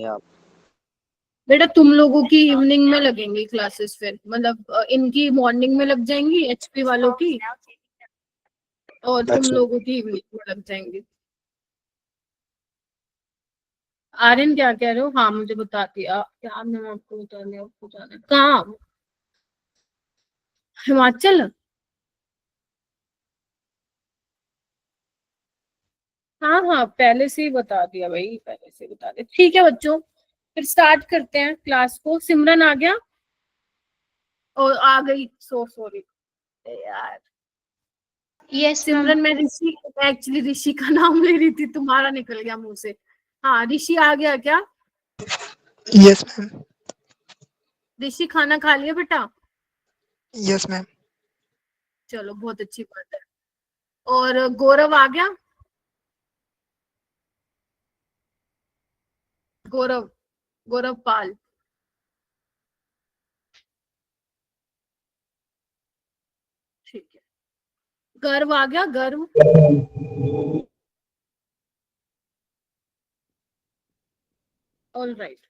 आप। बेटा तुम लोगों की इवनिंग में लगेंगी क्लासेस, फिर मतलब इनकी मॉर्निंग में लग जाएंगी एचपी वालों की, और तुम लोगों की इवनिंग में लग जाएंगी। आर्यन क्या कह रहे हो? हाँ मुझे बता दिया क्या, मैं आपको बता दिया। आपको जाना है कहाँ? हिमाचल? हाँ हाँ पहले से ही बता दिया भाई, पहले से ही बता दिया। ठीक है बच्चों, फिर स्टार्ट करते हैं क्लास को। सिमरन आ गया? और आ गई, सो सॉरी यार। यस सिमरन, मैं ऋषि, एक्चुअली ऋषि का नाम ले रही थी, तुम्हारा निकल गया मुंह से। हाँ ऋषि आ गया क्या? Yes ma'am. ऋषि खाना खा लिया बेटा? Yes ma'am. चलो बहुत अच्छी बात है। और गौरव आ गया? गौरव, गौरव पाल। ठीक है। गर्व आ गया? गर्व? All right.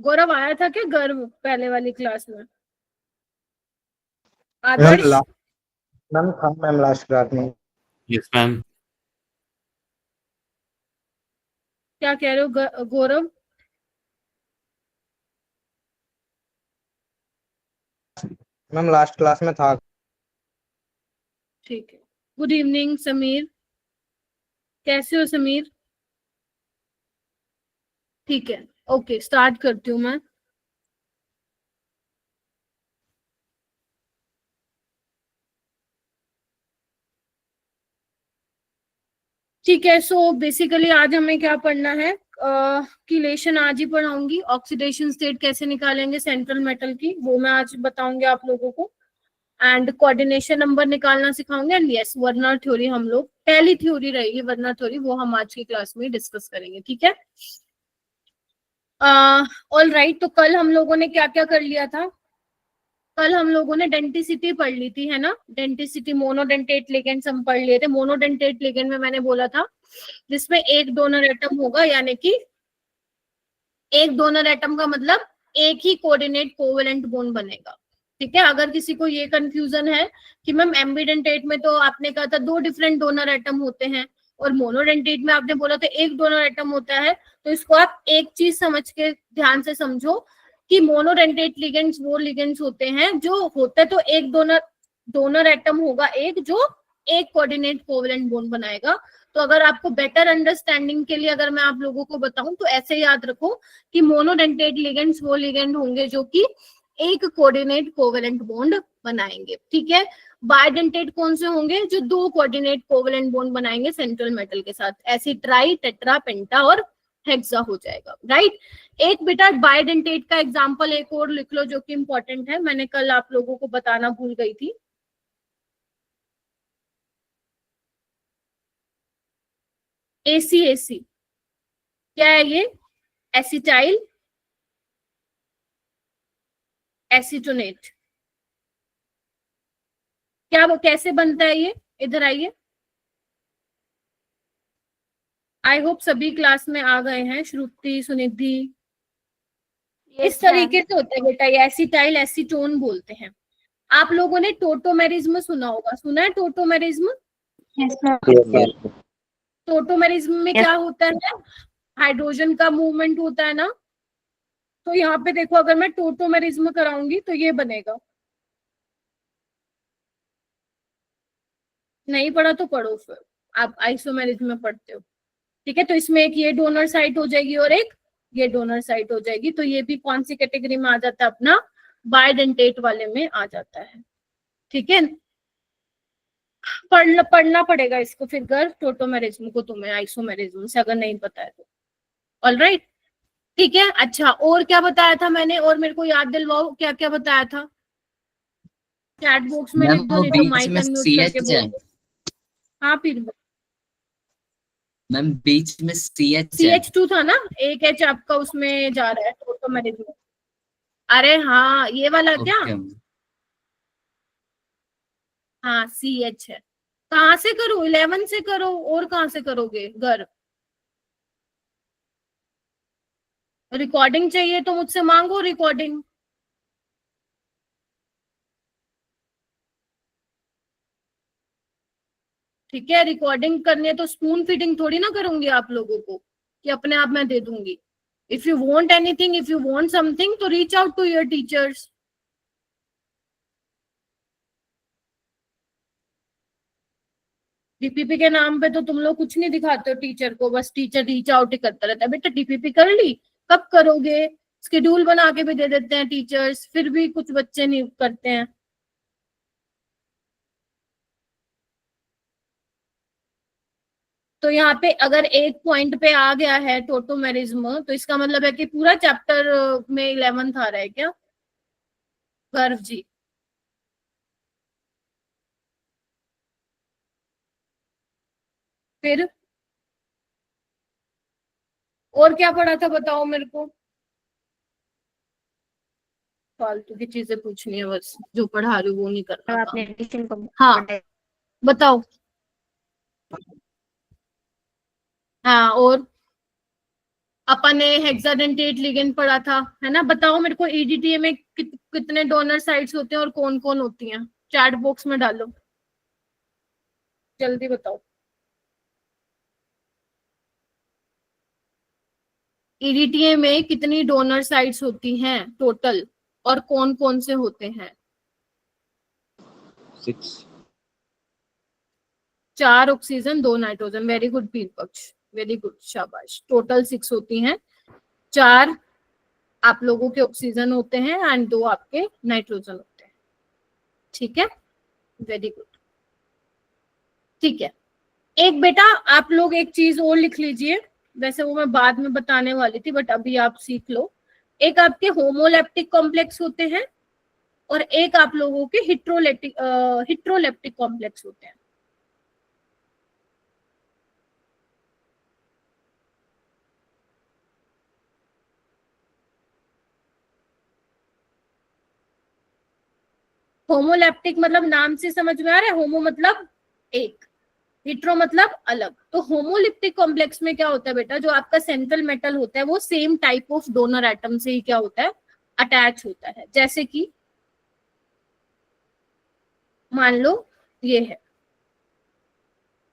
गौरव आया था क्या गर्व पहले वाली क्लास में? आदर्श? मैम था मैम लास्ट क्लास में। Yes ma'am. क्या कह रहे हो गौरव? मैम लास्ट क्लास में था। ठीक है। गुड इवनिंग समीर, कैसे हो समीर? ठीक है, ओके स्टार्ट करती हूँ मैं। ठीक है, सो बेसिकली आज हमें क्या पढ़ना है? कीलेशन आज ही पढ़ाऊंगी। ऑक्सीडेशन स्टेट कैसे निकालेंगे सेंट्रल मेटल की, वो मैं आज बताऊंगी आप लोगों को। एंड कोऑर्डिनेशन नंबर निकालना सिखाऊंगे। एंड यस, वर्नर थ्योरी हम लोग, पहली थ्योरी रहेगी वर्नर थ्योरी, वो हम आज की क्लास में डिस्कस करेंगे। ठीक है, ऑल राइट। तो कल हम लोगों ने क्या क्या कर लिया था? कल हम लोगों ने डेंटिसिटी पढ़ ली थी, है ना? डेंटिसिटी, मोनोडेंटेट लिगेंड्स हम पढ़ लिए थे। मोनोडेंटेट लिगेंड में मैंने बोला था जिसमें एक डोनर एटम होगा, यानी कि एक डोनर एटम का मतलब एक ही कोऑर्डिनेट कोवेलेंट बॉन्ड बनेगा। ठीक है, अगर किसी को ये कंफ्यूजन है कि मैम एम्बिडेंटेट में तो आपने कहा था दो डिफरेंट डोनर एटम होते हैं और मोनोडेंटेट में आपने बोला था एक डोनर एटम होता है, तो इसको आप एक चीज समझ के ध्यान से समझो कि मोनोडेंटेट लिगेंड्स वो लिगेंड्स होते हैं जो होते तो एक डोनर एटम होगा एक, जो एक कोऑर्डिनेट कोवेलेंट बॉन्ड बनाएगा। तो अगर आपको बेटर अंडरस्टैंडिंग के लिए अगर मैं आप लोगों को बताऊं तो ऐसे याद रखो कि मोनोडेंटेट लिगेंड्स वो लिगेंड होंगे जो कि एक कोऑर्डिनेट कोवेलेंट बॉन्ड बनाएंगे। ठीक है, बायडेंटेट कौन से होंगे? जो दो कोऑर्डिनेट कोवेलेंट बॉन्ड बनाएंगे सेंट्रल मेटल के साथ। ऐसे ट्राई, टेट्रा, पेंटा और हेक्सा हो जाएगा। राइट। एक बेटा बायडेंटेट का एग्जांपल एक और लिख लो जो कि इंपॉर्टेंट है, मैंने कल आप लोगों को बताना भूल गई थी। ACAC क्या है ये? एसिटाइल एसीटोनेट। क्या वो कैसे बनता है ये? इधर आइए। आई होप सभी क्लास में आ गए हैं, श्रुति, सुनिधि। इस तरीके से होता है बेटा, ये एसिटाइल एसीटोन बोलते हैं। आप लोगों ने टोटोमेरिज्म सुना होगा, सुना है टोटोमेरिज्म? टोटोमेरिज्म में क्या होता है? हाइड्रोजन का मूवमेंट होता है ना। तो यहाँ पे देखो, अगर मैं टोटोमेरिज्म कराऊंगी तो ये बनेगा। नहीं पढ़ा तो पढ़ो, फिर आप आइसोमेरिज्म में पढ़ते हो। ठीक है, तो इसमें एक ये डोनर साइट हो जाएगी और एक ये डोनर साइट हो जाएगी। तो ये भी कौन सी कैटेगरी में आ जाता है? अपना बायडेंटेट वाले में आ जाता है। ठीक है, पढ़ना पड़ेगा इसको फिर घर, टोटोमेरिज्म को तुम्हें आइसोमेरिज्म से, अगर नहीं पता है तो। ऑल राइट, ठीक है। अच्छा, और क्या बताया था मैंने? और मेरे को याद दिलवाओ, क्या क्या बताया था? चैट बॉक्स में लिख दो, नहीं तो माइक अनम्यूट करके बोल दो। हाँ फिर मैम बीच में CH2 था ना, एक H आपका उसमें जा रहा है टोटोमेरिज्म। अरे हाँ, ये वाला क्या? हाँ CH है। कहाँ से करो? 11 से करो, और कहाँ से करोगे घर? रिकॉर्डिंग चाहिए तो मुझसे मांगो रिकॉर्डिंग। ठीक है, रिकॉर्डिंग करनी है तो स्पून फीडिंग थोड़ी ना करूंगी आप लोगों को कि अपने आप मैं दे दूंगी। If you want anything, if you want something, तो reach out to your teachers. DPP के नाम पे तो तुम लोग कुछ नहीं दिखाते हो टीचर को, बस टीचर रीच आउट ही करता रहता है। बेटा डीपीपी कर ली, कब करोगे? शेड्यूल बना के भी दे देते हैं टीचर्स, फिर भी कुछ बच्चे नहीं करते हैं। तो यहाँ पे अगर एक पॉइंट पे आ गया है टोटोमेरिज्म, तो इसका मतलब है कि पूरा चैप्टर में 11th आ रहा है क्या? गर्व जी, फिर और क्या पढ़ा था बताओ मेरे को। फालतू की चीजें पूछनी है बस, जो पढ़ा रही हूँ वो नहीं करना आपने काम। एडिशन को हाँ बताओ। हाँ, और अपन ने हेक्साडेंटेट लिगेंड पढ़ा था, है ना? बताओ मेरे को ईडीटीए में कितने डोनर साइट्स होते हैं और कौन कौन होती हैं? चैट बॉक्स में डालो, जल्दी बताओ। ईडीटीए में कितनी डोनर साइट्स होती हैं टोटल, और कौन कौन से होते हैं? 6। 4 ऑक्सीजन 2 नाइट्रोजन। वेरी गुड पीरपक्ष, वेरी गुड, शाबाश। टोटल 6 होती हैं, 4 आप लोगों के ऑक्सीजन होते हैं एंड 2 आपके नाइट्रोजन होते हैं। ठीक है, वेरी गुड। ठीक है, एक बेटा आप लोग एक चीज और लिख लीजिए, वैसे वो मैं बाद में बताने वाली थी बट अभी आप सीख लो। एक आपके होमोलेप्टिक कॉम्प्लेक्स होते हैं और एक आप लोगों के हिट्रोलेप्टिक कॉम्प्लेक्स होते हैं। होमोलेप्टिक मतलब नाम से समझ में आ रहा है, होमो मतलब एक, हिट्रो मतलब अलग। तो होमोलिप्टिक कॉम्प्लेक्स में क्या होता है बेटा, जो आपका सेंट्रल मेटल होता है वो same type of donor atom से ही क्या होता है, अटैच होता है। जैसे कि मान लो ये है,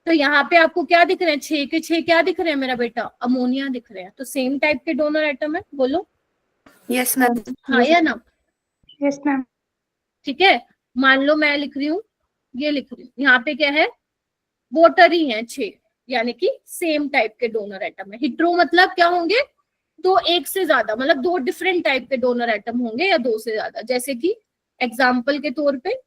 तो यहाँ पे आपको क्या दिख रहे हैं, 6 के 6 क्या दिख रहे हैं मेरा बेटा, अमोनिया दिख रहे हैं। तो सेम टाइप के डोनर एटम है, बोलो यस मैम। हाँ या ना? Yes ma'am. ठीक है, मान लो मैं लिख रही हूँ, ये लिख रही हूँ, यहाँ पे क्या है, वोटर ही है 6, यानी कि सेम टाइप के डोनर एटम है। हिट्रो मतलब क्या होंगे, दो, एक से ज्यादा, मतलब 2 डिफरेंट टाइप के डोनर एटम होंगे या 2 से ज्यादा। जैसे कि एग्जाम्पल के तौर पे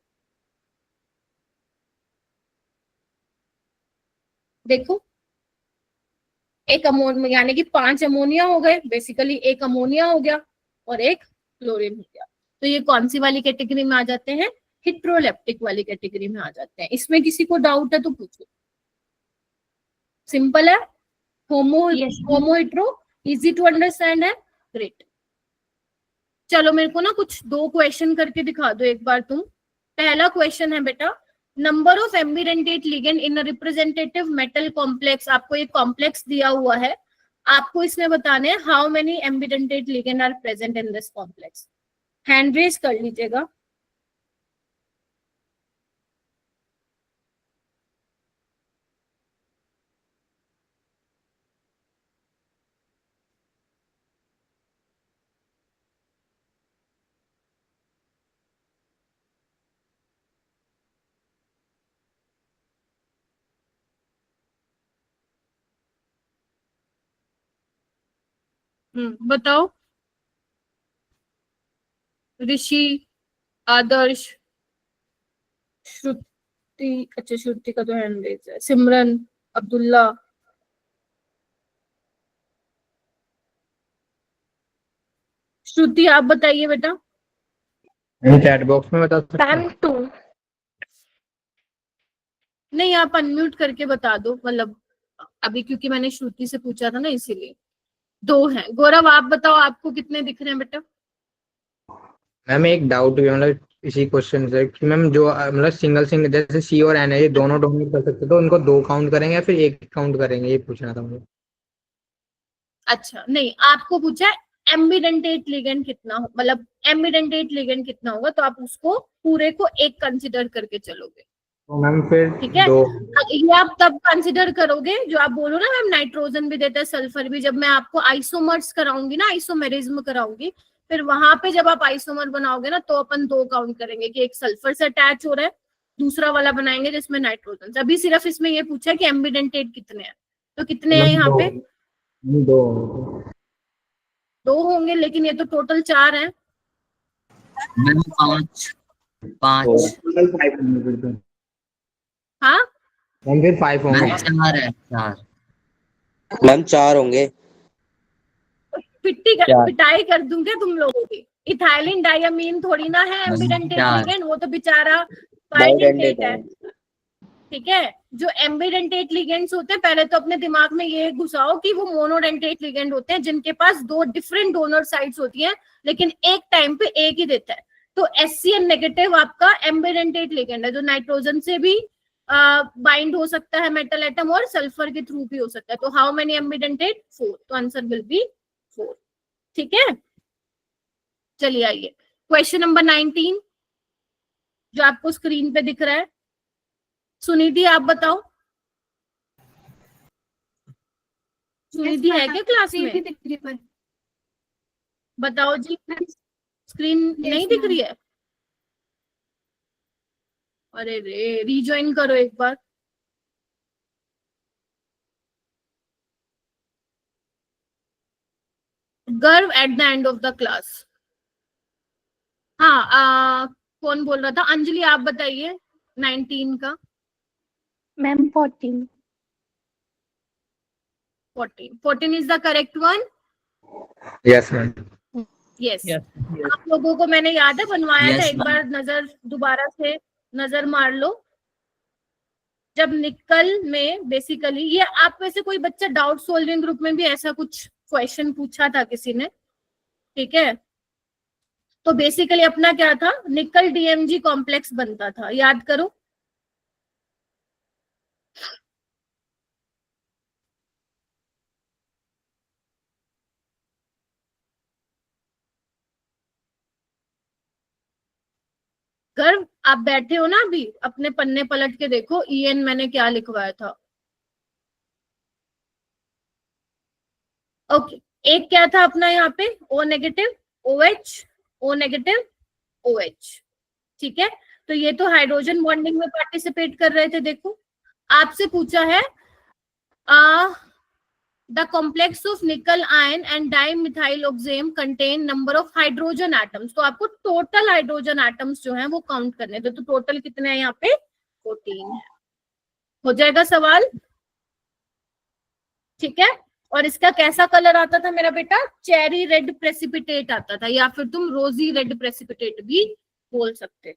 देखो, एक अमोनिया यानी कि 5 अमोनिया हो गए, बेसिकली एक अमोनिया हो गया और एक क्लोरीन हो गया। तो ये कौन सी वाली कैटेगरी में आ जाते हैं, हिट्रोलेप्टिक वाली कैटेगरी में आ जाते हैं। इसमें किसी को डाउट है तो पूछो, सिंपल है। होमो होमो हिट्रो, इजी टू अंडरस्टैंड है, ग्रेट। चलो मेरे को ना कुछ 2 क्वेश्चन करके दिखा दो एक बार तुम। पहला क्वेश्चन है बेटा, number of ambidentate ligand in representative metal complex. आपको एक कॉम्प्लेक्स दिया हुआ है, आपको इसमें बताने हैं how many ambidentate ligand are present in this complex. Hand raise कर लीजिएगा। बताओ। ऋषि, आदर्श, श्रुति, अच्छा श्रुति का तो हैंड रेज है, सिमरन, अब्दुल्ला, श्रुति आप बताइए बेटा। चैट बॉक्स में बता सकते हैं? मैम 2। नहीं, आप अनम्यूट करके बता दो, मतलब अभी क्योंकि मैंने श्रुति से पूछा था ना इसीलिए। 2 हैं। गौरव आप बताओ, आपको कितने दिख रहे हैं बेटा? मैम एक डाउट है, मतलब इसी क्वेश्चन से कि मैम जो मतलब सिंगल सिंगल जैसे सी और एन है, ये दोनों डोमिनेट कर सकते, तो उनको 2 काउंट करेंगे या फिर 1 काउंट करेंगे, ये पूछना था मुझे। अच्छा नहीं, आपको पूछा है एम्बिडेंटेट लिगेंड कितना हो, मतलब एम्बिडेंटेट लिगेंड कितना होगा, तो आप उसको पूरे को एक कंसिडर करके चलोगे। तो मैम फिर ठीक है, दो ये आप तब कंसिडर करोगे जो आप बोलो ना मैम नाइट्रोजन भी देता है सल्फर भी, जब मैं आपको आइसोमर्स कराऊंगी ना, आइसोमेरिज्म कराऊंगी, फिर वहां पे जब आप आइसोमर बनाओगे ना तो अपन दो काउंट करेंगे कि एक सल्फर से अटैच हो रहा है, दूसरा वाला बनाएंगे जिसमें नाइट्रोजन। अभी सिर्फ इसमें ये पूछा है कि एम्बिडेंटेट कितने हैं, तो कितने हैं यहाँ पे? दो दो होंगे, लेकिन ये तो टोटल 4 हैं। मैम 5 हाँ मैम फिर 5 होंगे। मैम 4 है 4। मैम 4 होंगे। पिटाई कर दूंगे तुम लोगों की। इथाइलिन डायमीन थोड़ी ना है एम्बिडेंटेट लिगेंड, वो तो बेचारा बाइडेंटेट है। ठीक है, जो एम्बिडेंटेट लिगेंड्स होते हैं, पहले तो अपने दिमाग में ये घुसाओ कि वो मोनोडेंटेट लिगेंड होते हैं जिनके पास 2 डिफरेंट डोनर साइट्स होती हैं, लेकिन एक टाइम पे एक ही देता है। तो HCl नेगेटिव आपका एम्बिडेंटेट लिगेंड है, जो नाइट्रोजन से भी बाइंड हो सकता है मेटल एटम, और सल्फर के थ्रू भी हो सकता है। तो हाउ मेनी एम्बिडेंटेट? 4। तो आंसर विल बी 4। ठीक है, चलिए आइए क्वेश्चन नंबर 19 जो आपको स्क्रीन पे दिख रहा है। सुनिधि आप बताओ, सुनिधि है क्या क्लास में? बताओ जी, स्क्रीन नहीं दिख रही है? अरे रे, रीजॉइन करो एक बार। गर्व at the end of the class. हाँ, कौन बोल रहा था? अंजलि आप बताइए 19 का। Ma'am 14। 14 is the correct one. Yes ma'am. Yes, आप लोगों को मैंने याद है बनवाया था, Yes, एक ma'am. बार नजर दोबारा से नजर मार लो। जब निकल में बेसिकली ये, आप में से कोई बच्चा डाउट सोल्विंग ग्रुप में भी ऐसा कुछ क्वेश्चन पूछा था किसी ने? ठीक है, तो बेसिकली अपना क्या था, निकल DMG कॉम्प्लेक्स बनता था, याद करो। गर्व आप बैठे हो ना अभी, अपने पन्ने पलट के देखो EN मैंने क्या लिखवाया था। ओके, एक क्या था अपना यहाँ पे, O negative OH, O negative OH। ठीक है, तो ये तो हाइड्रोजन बॉन्डिंग में पार्टिसिपेट कर रहे थे। देखो आपसे पूछा है the complex of nickel ion and dimethylglyoxime contain number of hydrogen atoms. तो आपको टोटल हाइड्रोजन एटम्स जो हैं वो काउंट करने थे। तो टोटल कितने हैं यहाँ पे? 14 है। हो जाएगा सवाल? ठीक है, और इसका कैसा कलर आता था मेरा बेटा? चेरी रेड प्रेसिपिटेट आता था, या फिर तुम रोजी रेड प्रेसिपिटेट भी बोल सकते।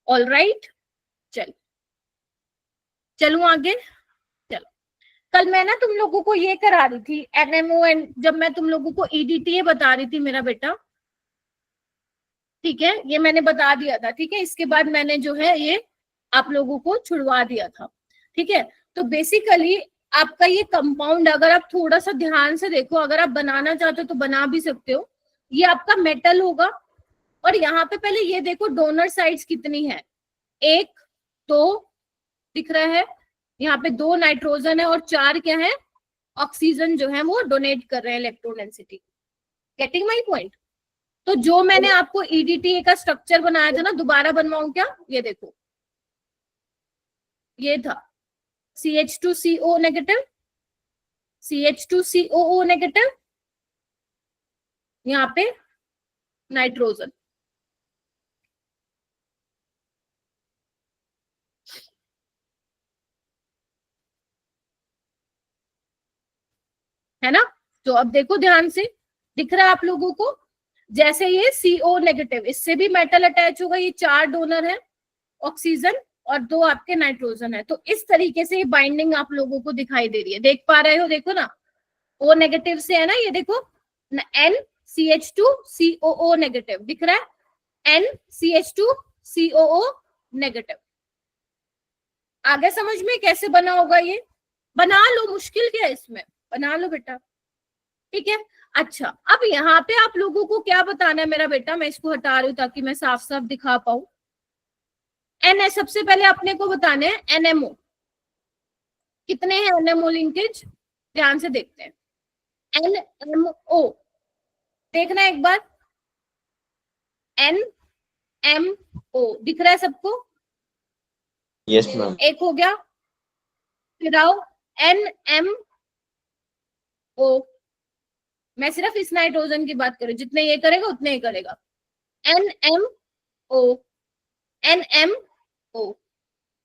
ऑल राइट, चलूं आगे। चलो, कल मैं ना तुम लोगों को ये करा रही थी NMO, एंड जब मैं तुम लोगों को EDTA बता रही थी मेरा बेटा, ठीक है, ये मैंने बता दिया था। ठीक है, इसके बाद मैंने जो है ये आप लोगों को छुड़वा दिया था। ठीक है, तो बेसिकली आपका ये कंपाउंड अगर आप थोड़ा सा ध्यान से देखो, अगर आप बनाना चाहते हो तो बना भी सकते हो। ये आपका मेटल होगा, और यहाँ पे पहले ये देखो डोनर साइड्स कितनी है, 1 2 दिख रहा है, यहाँ पे 2 नाइट्रोजन है और 4 क्या है, ऑक्सीजन जो है वो डोनेट कर रहे हैं electron density. Getting my point? तो जो मैंने आपको EDTA का स्ट्रक्चर बनाया था ना, दोबारा बनवाऊं क्या? ये देखो, ये था CH2CO नेगेटिव, CH2COO नेगेटिव, यहाँ पे नाइट्रोजन। है ना? तो अब देखो ध्यान से, दिख रहा है आप लोगों को? जैसे ये CO नेगेटिव, इससे भी मेटल अटैच होगा, ये 4 डोनर है, ऑक्सीजन और 2 आपके नाइट्रोजन है। तो इस तरीके से ये बाइंडिंग आप लोगों को दिखाई दे रही है, देख पा रहे हो? देखो ना, O नेगेटिव से है ना, ये देखो NCH2COO नेगेटिव दिख रहा है, NCH2COO नेगेटिव। आगे समझ में कैसे बना होगा ये? बना लो, मुश्किल क्या है इसमें, बना लो बेटा। ठीक है। अच्छा, अब यहाँ पे आप लोगों को क्या बताना है मेरा बेटा, मैं इसको हटा रही हूँ ताकि मैं साफ साफ दिखा पाऊं। एन, सबसे पहले अपने को बताने हैं एनएमओ कितने हैं, एनएमओ लिंकेज ध्यान से देखते हैं। एनएमओ देखना एक बार, एनएमओ दिख रहा है सबको? Yes ma'am. एक हो गया, फिर आओ एनएमओ, मैं सिर्फ इस नाइट्रोजन की बात करूं, जितने ये करेगा उतने ही करेगा। एनएमओ, एनएमओ,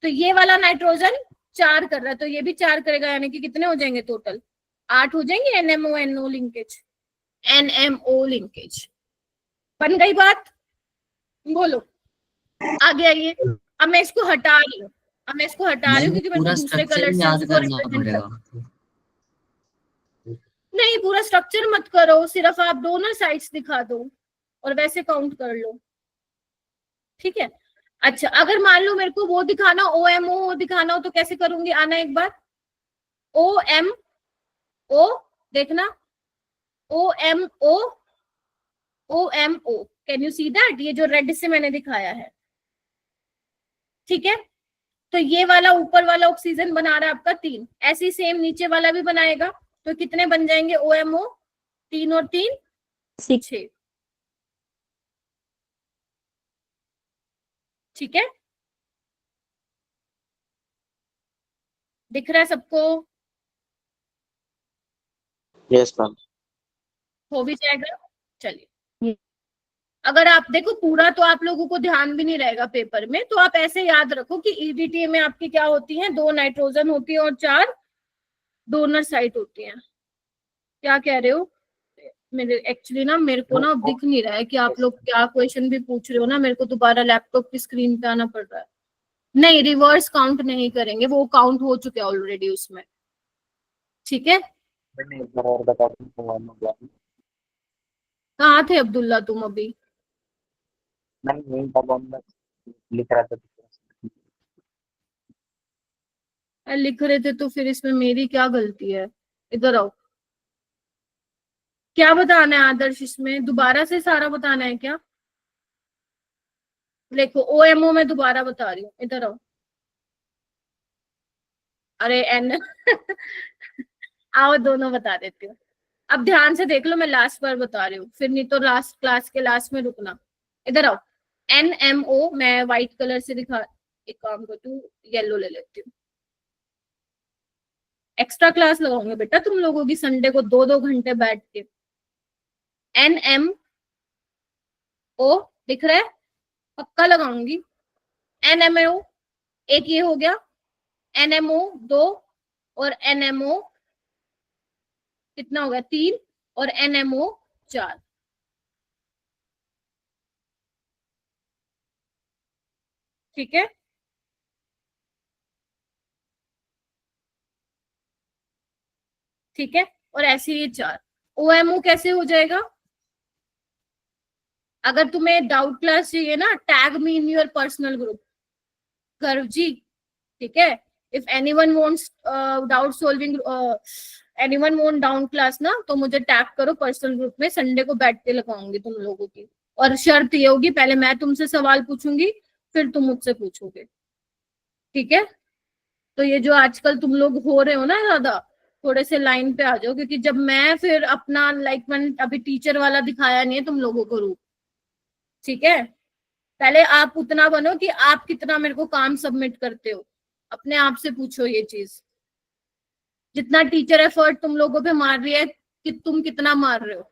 तो ये वाला नाइट्रोजन 4 कर रहा है, तो ये भी 4 करेगा, यानी कि कितने हो जाएंगे टोटल? 8 हो जाएंगे NMO NO linkage, NMO linkage. बन गई बात? बोलो आगे आइए। अब मैं इसको हटा रही हूँ, क्योंकि मेरे को पूरा दूसरे स्ट्रक्चर कलर से याद उसको करना रिप्रेजेंट पड़ेगा। करना। नहीं, पूरा स्ट्रक्चर मत करो, सिर्फ आप डोनर साइट्स दिखा दो और वैसे काउंट कर लो, ठीक है। अच्छा, अगर मान लो मेरे को वो दिखाना, OMO दिखाना हो तो कैसे करूंगी? आना एक बार, OMO देखना, OMO, OMO, can you see that? ये जो रेड से मैंने दिखाया है, ठीक है। तो ये वाला ऊपर वाला ऑक्सीजन बना रहा है आपका 3, ऐसे ही सेम नीचे वाला भी बनाएगा, तो कितने बन जाएंगे OMO? 3 और 3 6, ठीक है। दिख रहा है सबको? Yes ma'am. हो भी जाएगा, चलिए। अगर आप देखो पूरा तो आप लोगों को ध्यान भी नहीं रहेगा पेपर में, तो आप ऐसे याद रखो कि EDTA में आपकी क्या होती है, 2 नाइट्रोजन होती है और 4 डोनर साइट होती है। क्या कह रहे हो? मेरे एक्चुअली ना मेरे को ना दिख नहीं रहा है कि आप लोग क्या क्वेश्चन भी पूछ रहे हो ना, मेरे को दोबारा लैपटॉप की स्क्रीन पे आना पड़ रहा है। नहीं, रिवर्स काउंट नहीं करेंगे, वो काउंट हो चुका है ऑलरेडी उसमें, ठीक है। कहाँ थे अब्दुल्ला तुम अभी? लिख रहे थे तो फिर इसमें मेरी क्या गलती है? इधर आओ। क्या बताना है आदर्श? इसमें दोबारा से सारा बताना है क्या? देखो OMO में दोबारा बता रही हूँ, इधर आओ। अरे एन आओ, दोनों बता देती हूँ। अब ध्यान से देख लो, मैं लास्ट बार बता रही हूँ, फिर नहीं तो लास्ट क्लास के लास्ट में रुकना। इधर आओ, NMO मैं व्हाइट कलर से दिखा, एक काम करती हूँ, येलो ले लेती हूँ। एक्स्ट्रा क्लास लगाऊंगे बेटा तुम लोगों की संडे को 2-2 घंटे बैठ के। NMO दिख रहा है? पक्का लगाऊंगी। NMO एक ये हो गया, NMO 2 और NMO कितना हो गया? 3 और NMO 4। ठीक है, ठीक है। और ऐसे ये 4 OMO कैसे हो जाएगा? अगर तुम्हें डाउट क्लास चाहिए ना, tag me in your personal group, गर्व जी, ठीक है। If anyone wants doubt solving, anyone want down class ना, तो मुझे टैग करो पर्सनल ग्रुप में, संडे को बैठ के लगाऊंगी तुम लोगों की। और शर्त ये होगी, पहले मैं तुमसे सवाल पूछूंगी, फिर तुम मुझसे पूछोगे, ठीक है। तो ये जो आजकल तुम लोग हो रहे हो ना ज्यादा, थोड़े से लाइन पे आ जाओ, क्योंकि जब मैं फिर अपना मैंने अभी टीचर वाला दिखाया नहीं है तुम लोगों को रूप, ठीक है। पहले आप उतना बनो कि आप कितना मेरे को काम सबमिट करते हो, अपने आप से पूछो ये चीज। जितना टीचर एफर्ट तुम लोगों पे मार रही है कि तुम कितना मार रहे हो।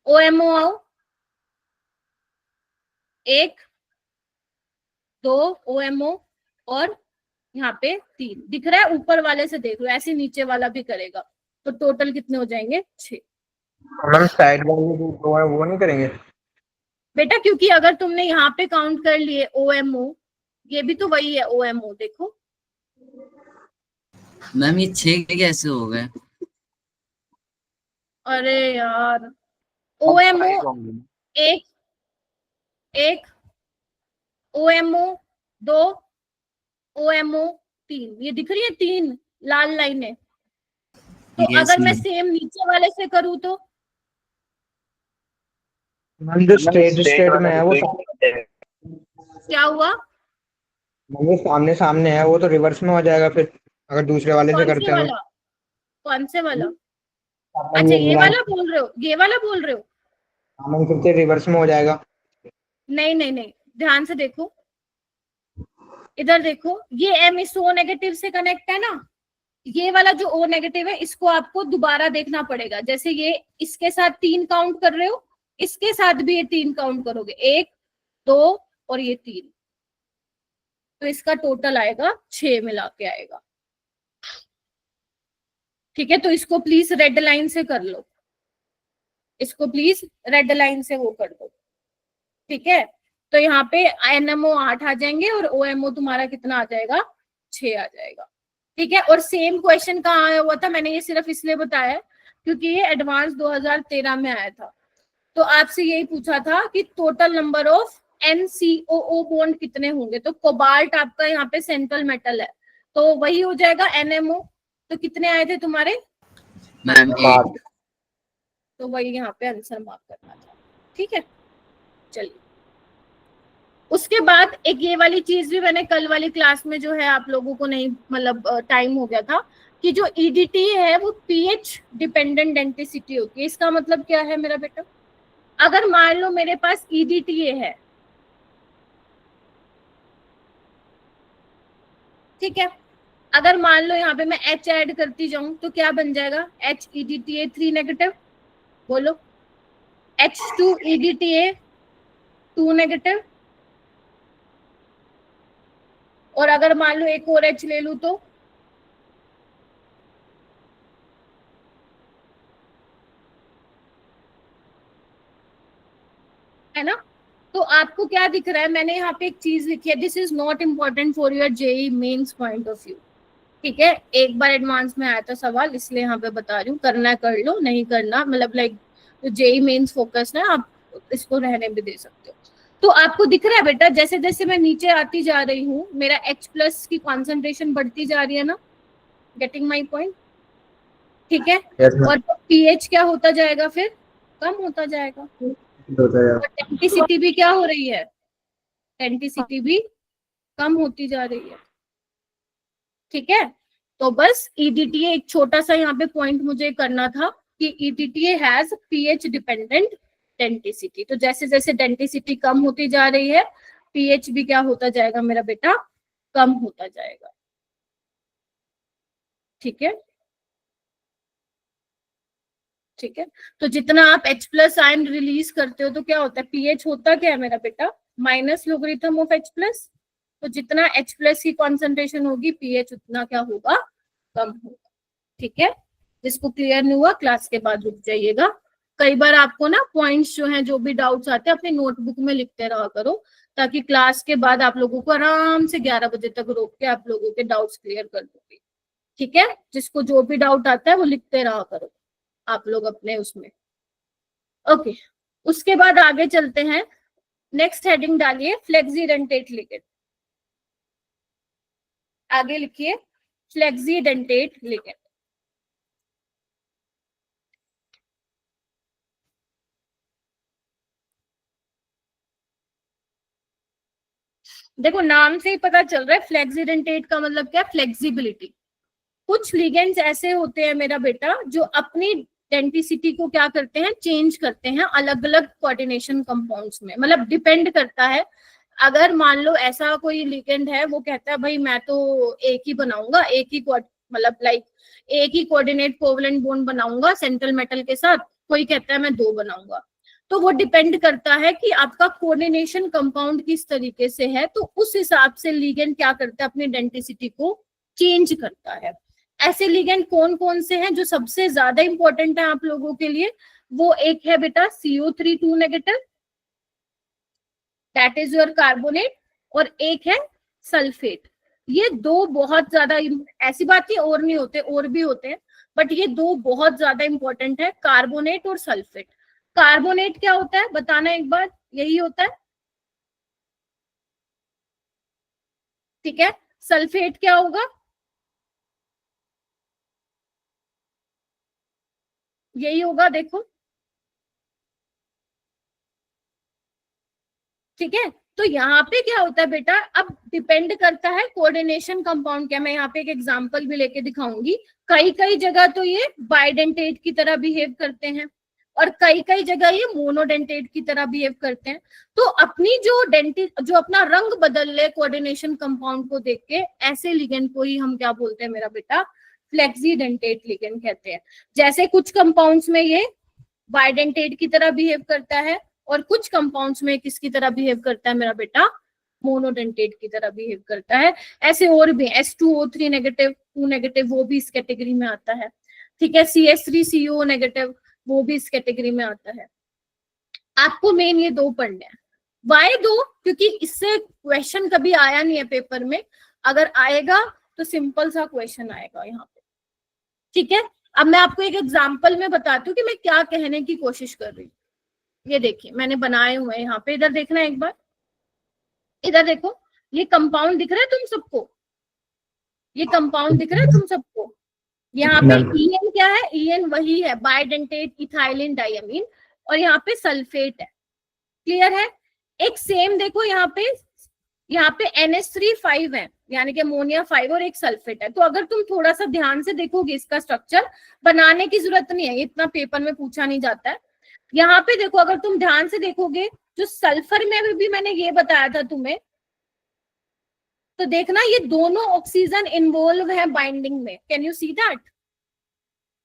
OMO आओ, 1 2 OMO और यहाँ पे 3 दिख रहा है। ऊपर वाले से देख लो, ऐसे नीचे वाला भी करेगा, तो टोटल कितने हो जाएंगे? 6। मैम साइड वाले जो दो है वो नहीं करेंगे बेटा क्योंकि अगर तुमने यहाँ पे काउंट कर लिए OMO, ये भी तो वही है OMO, देखो। मैम ये 6 कैसे हो गए? अरे यार, OMO 1 1 OMO 2 OMO 3, ये दिख रही है 3 लाल लाइनें, तो Yes, अगर मैं ma'am. सेम नीचे वाले से करूँ तो मैम जो स्ट्रेट स्ट्रेट में है वो क्या हुआ? मैम वो सामने सामने है, वो तो रिवर्स में हो जाएगा फिर अगर दूसरे वाले से कौन करते से हैं वाला? कौन से वाला? तो। अच्छा ये वाला बोल रहे हो, ये वाला बोल रहे हो? हाँ मैम, फिर से रिवर्स में हो जाएगा। नहीं नहीं नहीं, ध्यान से देखो, इधर देखो, ये एम इस ओ नेगेटिव से कनेक्ट है ना, ये वाला जो ओ नेगेटिव है इसको आपको दोबारा देखना पड़ेगा। जैसे ये इसके साथ 3 काउंट कर रहे हो, इसके साथ भी ये 3 काउंट करोगे, 1 2 और ये 3, तो इसका टोटल आएगा 6 मिला के आएगा। ठीक है, तो इसको प्लीज रेड लाइन से कर लो, इसको प्लीज रेड लाइन से वो कर दो। ठीक है, तो यहाँ पे एनएमओ 8 आ जाएंगे और ओएमओ तुम्हारा कितना आ जाएगा? 6 आ जाएगा। ठीक है, और सेम क्वेश्चन कहाँ आया हुआ था, मैंने ये सिर्फ इसलिए बताया क्योंकि ये एडवांस 2013 में आया था। तो आपसे यही पूछा था कि total number of NCOO bond कितने होंगे, तो कोबाल्ट आपका यहाँ पे सेंट्रल मेटल है, तो वही हो जाएगा NMO। तो कितने आए थे तुम्हारे? मैम 8. तो वही यहाँ पे आंसर मार्क करना था। ठीक है, चलिए उसके बाद एक ये वाली चीज भी मैंने कल वाली क्लास में जो है आप लोगों को नहीं, मतलब टाइम हो गया था, कि जो EDTA है वो pH डिपेंडेंट डेंसिटी होती है। इसका मतलब क्या है मेरा बेटा? अगर मान लो मेरे पास EDTA है, ठीक है, अगर मान लो यहाँ पे मैं H ऐड करती जाऊं तो क्या बन जाएगा? HEDTA3 नेगेटिव, बोलो, H2EDTA2 नेगेटिव, और अगर मान लो एक और H ले लूं तो है ना। तो आपको क्या दिख रहा है? मैंने यहाँ पे एक चीज लिखी है, this is not important for your JEE mains point of view. ठीक है, एक बार एडवांस में आया था सवाल, इसलिए यहाँ पे बता रही हूँ, करना कर लो, नहीं करना मतलब लाइक जो JEE मेंस फोकस है आप इसको रहने भी दे सकते हो। तो आपको दिख रहा है बेटा, जैसे जैसे मैं नीचे आती जा रही हूँ मेरा H+ की कॉन्सेंट्रेशन बढ़ती जा रही है ना, गेटिंग माई पॉइंट? ठीक है, और pH क्या होता जाएगा? फिर कम होता जाएगा, और डेंसिटी भी क्या हो रही है? डेंसिटी भी कम होती जा रही है। ठीक है, तो बस EDTA एक छोटा सा यहाँ पे पॉइंट मुझे करना था कि EDTA has pH dependent density. तो जैसे जैसे डेंसिटी कम होती जा रही है pH भी क्या होता जाएगा मेरा बेटा? कम होता जाएगा। ठीक है, ठीक है, तो जितना आप H+ आयन रिलीज करते हो तो क्या होता है? pH होता क्या है मेरा बेटा? Minus logarithm of H+। तो जितना H+ की कॉन्सेंट्रेशन होगी pH उतना क्या होगा? कम होगा। ठीक है, जिसको क्लियर नहीं हुआ क्लास के बाद रुक जाइएगा। कई बार आपको ना पॉइंट्स जो हैं, जो भी डाउट्स आते हैं अपनी नोटबुक में लिखते रहा करो, ताकि क्लास के बाद आप लोगों को आराम से 11 बजे तक रोक के आप लोगों के डाउट्स क्लियर कर दूंगी। ठीक है, जिसको जो भी डाउट आता है वो लिखते रहा करो आप लोग अपने उसमें। ओके, उसके बाद आगे चलते हैं। नेक्स्ट हेडिंग डालिए फ्लेक्सीडेंटेट लिगेंड। आगे लिखिए फ्लेक्सीडेंटेट लिगेंड। देखो नाम से ही पता चल रहा है, फ्लेक्सीडेंटेट का मतलब क्या? फ्लेक्सिबिलिटी। कुछ लिगेंड्स ऐसे होते हैं मेरा बेटा जो अपनी डेंसिटी को क्या करते हैं? चेंज करते हैं अलग अलग कोऑर्डिनेशन कंपाउंड्स में, मतलब डिपेंड करता है। अगर मान लो ऐसा कोई लिगेंड है, वो कहता है भाई मैं तो एक ही बनाऊंगा, एक ही मतलब लाइक एक ही कोऑर्डिनेट कोवलेंट बॉन्ड बनाऊंगा सेंट्रल मेटल के साथ, कोई कहता है मैं 2 बनाऊंगा। तो वो डिपेंड करता है कि आपका कोऑर्डिनेशन कंपाउंड किस तरीके से है, तो उस हिसाब से लिगेंड क्या करता है? अपनी डेंसिटी को चेंज करता है। ऐसे लिगेंड कौन कौन से हैं जो सबसे ज्यादा इंपॉर्टेंट है आप लोगों के लिए? वो एक है बेटा CO3 2 negative, that is your carbonate, और एक है सल्फेट। ये 2 बहुत ज्यादा, ऐसी बात नहीं और नहीं होते, और भी होते हैं, बट ये 2 बहुत ज्यादा इंपॉर्टेंट है, कार्बोनेट और सल्फेट। कार्बोनेट क्या होता है बताना एक बार? यही होता है। ठीक है, सल्फेट क्या होगा? यही होगा, देखो, ठीक है। तो यहाँ पे क्या होता है बेटा, अब डिपेंड करता है कोऑर्डिनेशन कंपाउंड क्या। मैं यहाँ पे एक एग्जांपल भी लेके दिखाऊंगी। कई कई जगह तो ये बाइडेंटेट की तरह बिहेव करते हैं और कई कई जगह ये मोनोडेंटेट की तरह बिहेव करते हैं। तो अपनी जो अपना रंग बदल ले कोऑर्डिनेशन कंपाउंड को देख के, ऐसे लिगेंड को ही हम क्या बोलते हैं मेरा बेटा, फ्लेक्सीडेंटेट लिगेंड कहते हैं। जैसे कुछ कंपाउंड्स में ये बाइडेंटेट की तरह बिहेव करता है और कुछ कंपाउंड्स में किसकी तरह बिहेव करता है मेरा बेटा, मोनोडेंटेट की तरह बिहेव करता है। ऐसे और भी H2O3 नेगेटिव, 2 नेगेटिव, वो भी इस कैटेगरी में आता है, ठीक है। CH3CO नेगेटिव, वो भी इस कैटेगरी में आता है। आपको मेन ये दो पढ़ने हैं। वाई दो? क्योंकि इससे क्वेश्चन कभी आया नहीं है पेपर में, अगर आएगा तो सिंपल सा क्वेश्चन आएगा यहाँ पे, ठीक है। अब मैं आपको एक एग्जाम्पल में बताती हूँ कि मैं क्या कहने की कोशिश कर रही हूँ। ये देखिए मैंने बनाए हुए हैं यहाँ पे, इधर देखना एक बार, इधर देखो, ये कंपाउंड दिख रहा है तुम सबको, ये कंपाउंड दिख रहा है तुम सबको। यहाँ पे EN क्या है, EN वही है बाइडेंटेट इथाइलिन डायमीन, और यहाँ पे सल्फेट है, क्लियर है। एक सेम देखो यहाँ पे NH3 है, यानी कि अमोनिया 5 और एक सल्फेट है। तो अगर तुम थोड़ा सा ध्यान से देखोगे इसका स्ट्रक्चर, बनाने की जरूरत नहीं है, इतना पेपर में पूछा नहीं जाता है। यहाँ पे देखो, अगर तुम ध्यान से देखोगे, जो सल्फर में भी मैंने ये बताया था तुम्हें, तो देखना ये दोनों ऑक्सीजन इन्वॉल्व है बाइंडिंग में। Can you see that?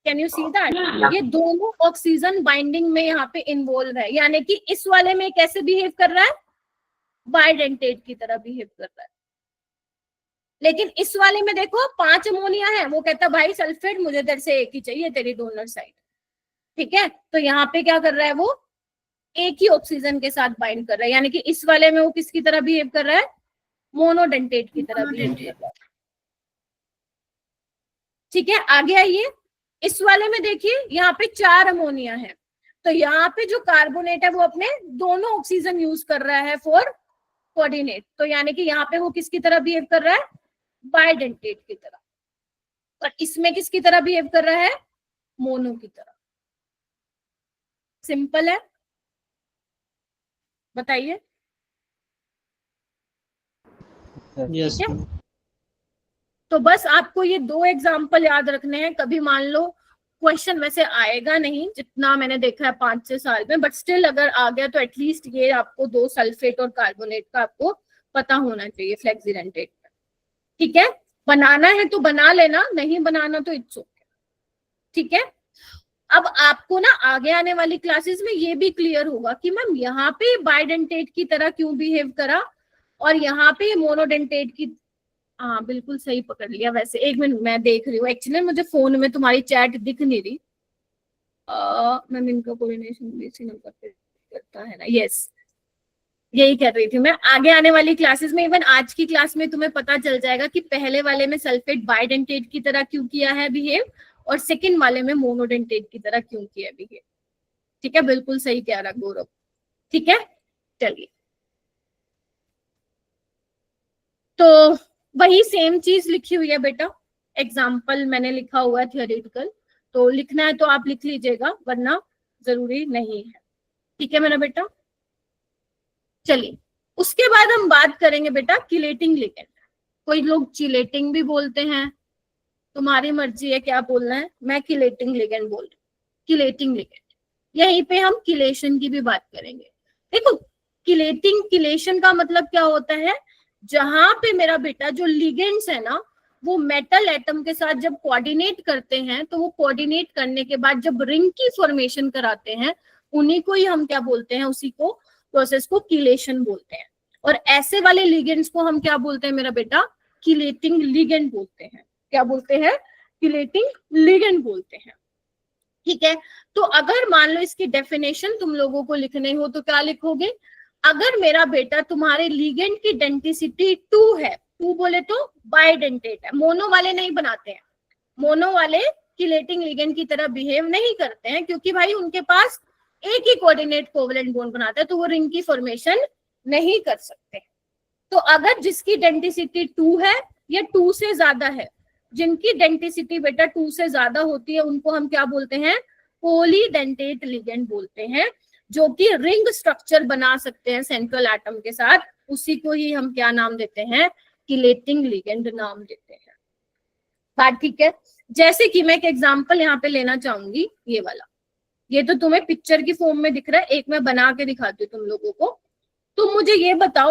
Can you see that? ये दोनों ऑक्सीजन बाइंडिंग में यहाँ पे इन्वॉल्व है, यानी कि इस वाले में कैसे बिहेव कर रहा है, बाइडेंटेट की तरह बिहेव कर रहा है। लेकिन इस वाले में देखो 5 अमोनिया है, वो कहता है भाई सल्फेट मुझे तेरे से एक ही चाहिए, तेरी डोनर साइड, ठीक है। तो यहाँ पे क्या कर रहा है, वो एक ही ऑक्सीजन के साथ बाइंड कर रहा है, यानी कि इस वाले में वो किसकी तरह बिहेव कर रहा है, मोनोडेंटेट की तरह बिहेव कर रहा है, ठीक है। आगे आइए, इस वाले में देखिए यहाँ पे 4 अमोनिया है, तो यहाँ पे जो कार्बोनेट है वो अपने दोनों ऑक्सीजन यूज कर रहा है फॉर कोऑर्डिनेट, तो यानी कि यहाँ पे वो किसकी तरह बिहेव कर रहा है, बाइडेंटेट की तरह, और इसमें किसकी तरह बिहेव कर रहा है, मोनो की तरह। सिंपल है, बताइए। Yes. तो बस आपको ये 2 एग्जाम्पल याद रखने हैं। कभी मान लो क्वेश्चन वैसे आएगा नहीं, जितना मैंने देखा है 5-6 साल में, बट स्टिल अगर आ गया तो एटलीस्ट ये आपको 2 सल्फेट और कार्बोनेट का आपको पता होना चाहिए फ्लेक्सीडेंटेट का, ठीक है। बनाना है तो बना लेना, नहीं बनाना तो इट्स ओके, ठीक है। अब आपको ना आगे आने वाली क्लासेस में ये भी क्लियर होगा कि मैम यहाँ पे बाइडेंटेट की तरह क्यों बिहेव करा और यहाँ पे मोनोडेंटेट की। हाँ बिल्कुल सही पकड़ लिया। वैसे एक मिनट मैं देख रही हूँ, एक्चुअली मुझे फोन में तुम्हारी चैट दिख नहीं रही। मैम इनका कोऑर्डिनेशन भी इसी नंबर पे करता है ना, यस यही कर रही थी मैं। आगे आने वाली क्लासेस में, इवन आज की क्लास में तुम्हें पता चल जाएगा कि पहले वाले में सल्फेट बाइडेंटेट की तरह क्यों किया है बिहेव और सेकंड वाले में मोनोडेंटेट की तरह क्यों किया बिहेव, ठीक है। बिल्कुल सही कह रहा गौरव, ठीक है। चलिए, तो वही सेम चीज लिखी हुई है बेटा, एग्जाम्पल मैंने लिखा हुआ है थियोरेटिकल, तो लिखना है तो आप लिख लीजिएगा, वरना जरूरी नहीं है, ठीक है मेरा बेटा। चलिए, उसके बाद हम बात करेंगे बेटा किलेटिंग लिगेंड। कोई लोग चिलेटिंग भी बोलते हैं, तुम्हारी मर्जी है क्या बोलना है। मैं किलेटिंग लिगेंड बोल रही हूँ, किलेटिंग लिगेंड। यहीं पे हम किलेशन की भी बात करेंगे। देखो किलेशन का मतलब क्या होता है, जहां पे मेरा बेटा जो लिगेंड्स है ना, वो मेटल एटम के साथ जब कोऑर्डिनेट करते हैं, तो वो कोऑर्डिनेट करने के बाद जब रिंग की फॉर्मेशन कराते हैं, उन्हीं को ही हम क्या बोलते हैं, उसी को प्रोसेस को किलेशन बोलते हैं। और ऐसे वाले लिगेंड्स को हम क्या बोलते हैं मेरा बेटा, किलेटिंग लिगेंड बोलते हैं। क्या बोलते हैं, किलेटिंग लिगेंड बोलते हैं, ठीक है। तो अगर मान लो इसकी डेफिनेशन तुम लोगों को लिखने हो तो क्या लिखोगे, अगर मेरा बेटा तुम्हारे लिगेंड की डेंसिटी 2 है, 2 बोले तो बाइडेंटेट है, मोनो वाले नहीं बनाते हैं, मोनो वाले किलेटिंग लिगेंड की तरह बिहेव नहीं करते हैं, क्योंकि भाई उनके पास एक ही कोऑर्डिनेट कोवलेंट बॉन्ड बनाता है, तो वो रिंग की फॉर्मेशन नहीं कर सकते। तो अगर जिसकी डेंसिटी 2 है या 2 से ज्यादा है, जिनकी डेंसिटी बेटा 2 से ज्यादा होती है, उनको हम क्या बोलते हैं, पॉलीडेंटेट लिगेंड बोलते हैं, जो कि रिंग स्ट्रक्चर बना सकते हैं सेंट्रल एटम के साथ, उसी को ही हम क्या नाम देते हैं, किलेटिंग लिगेंड नाम देते हैं। बात ठीक है। जैसे कि मैं एक एग्जांपल यहाँ पे लेना चाहूंगी, ये वाला, ये तो तुम्हें पिक्चर की फॉर्म में दिख रहा है, एक मैं बना के दिखाती हूँ तुम लोगों को। तुम मुझे ये बताओ,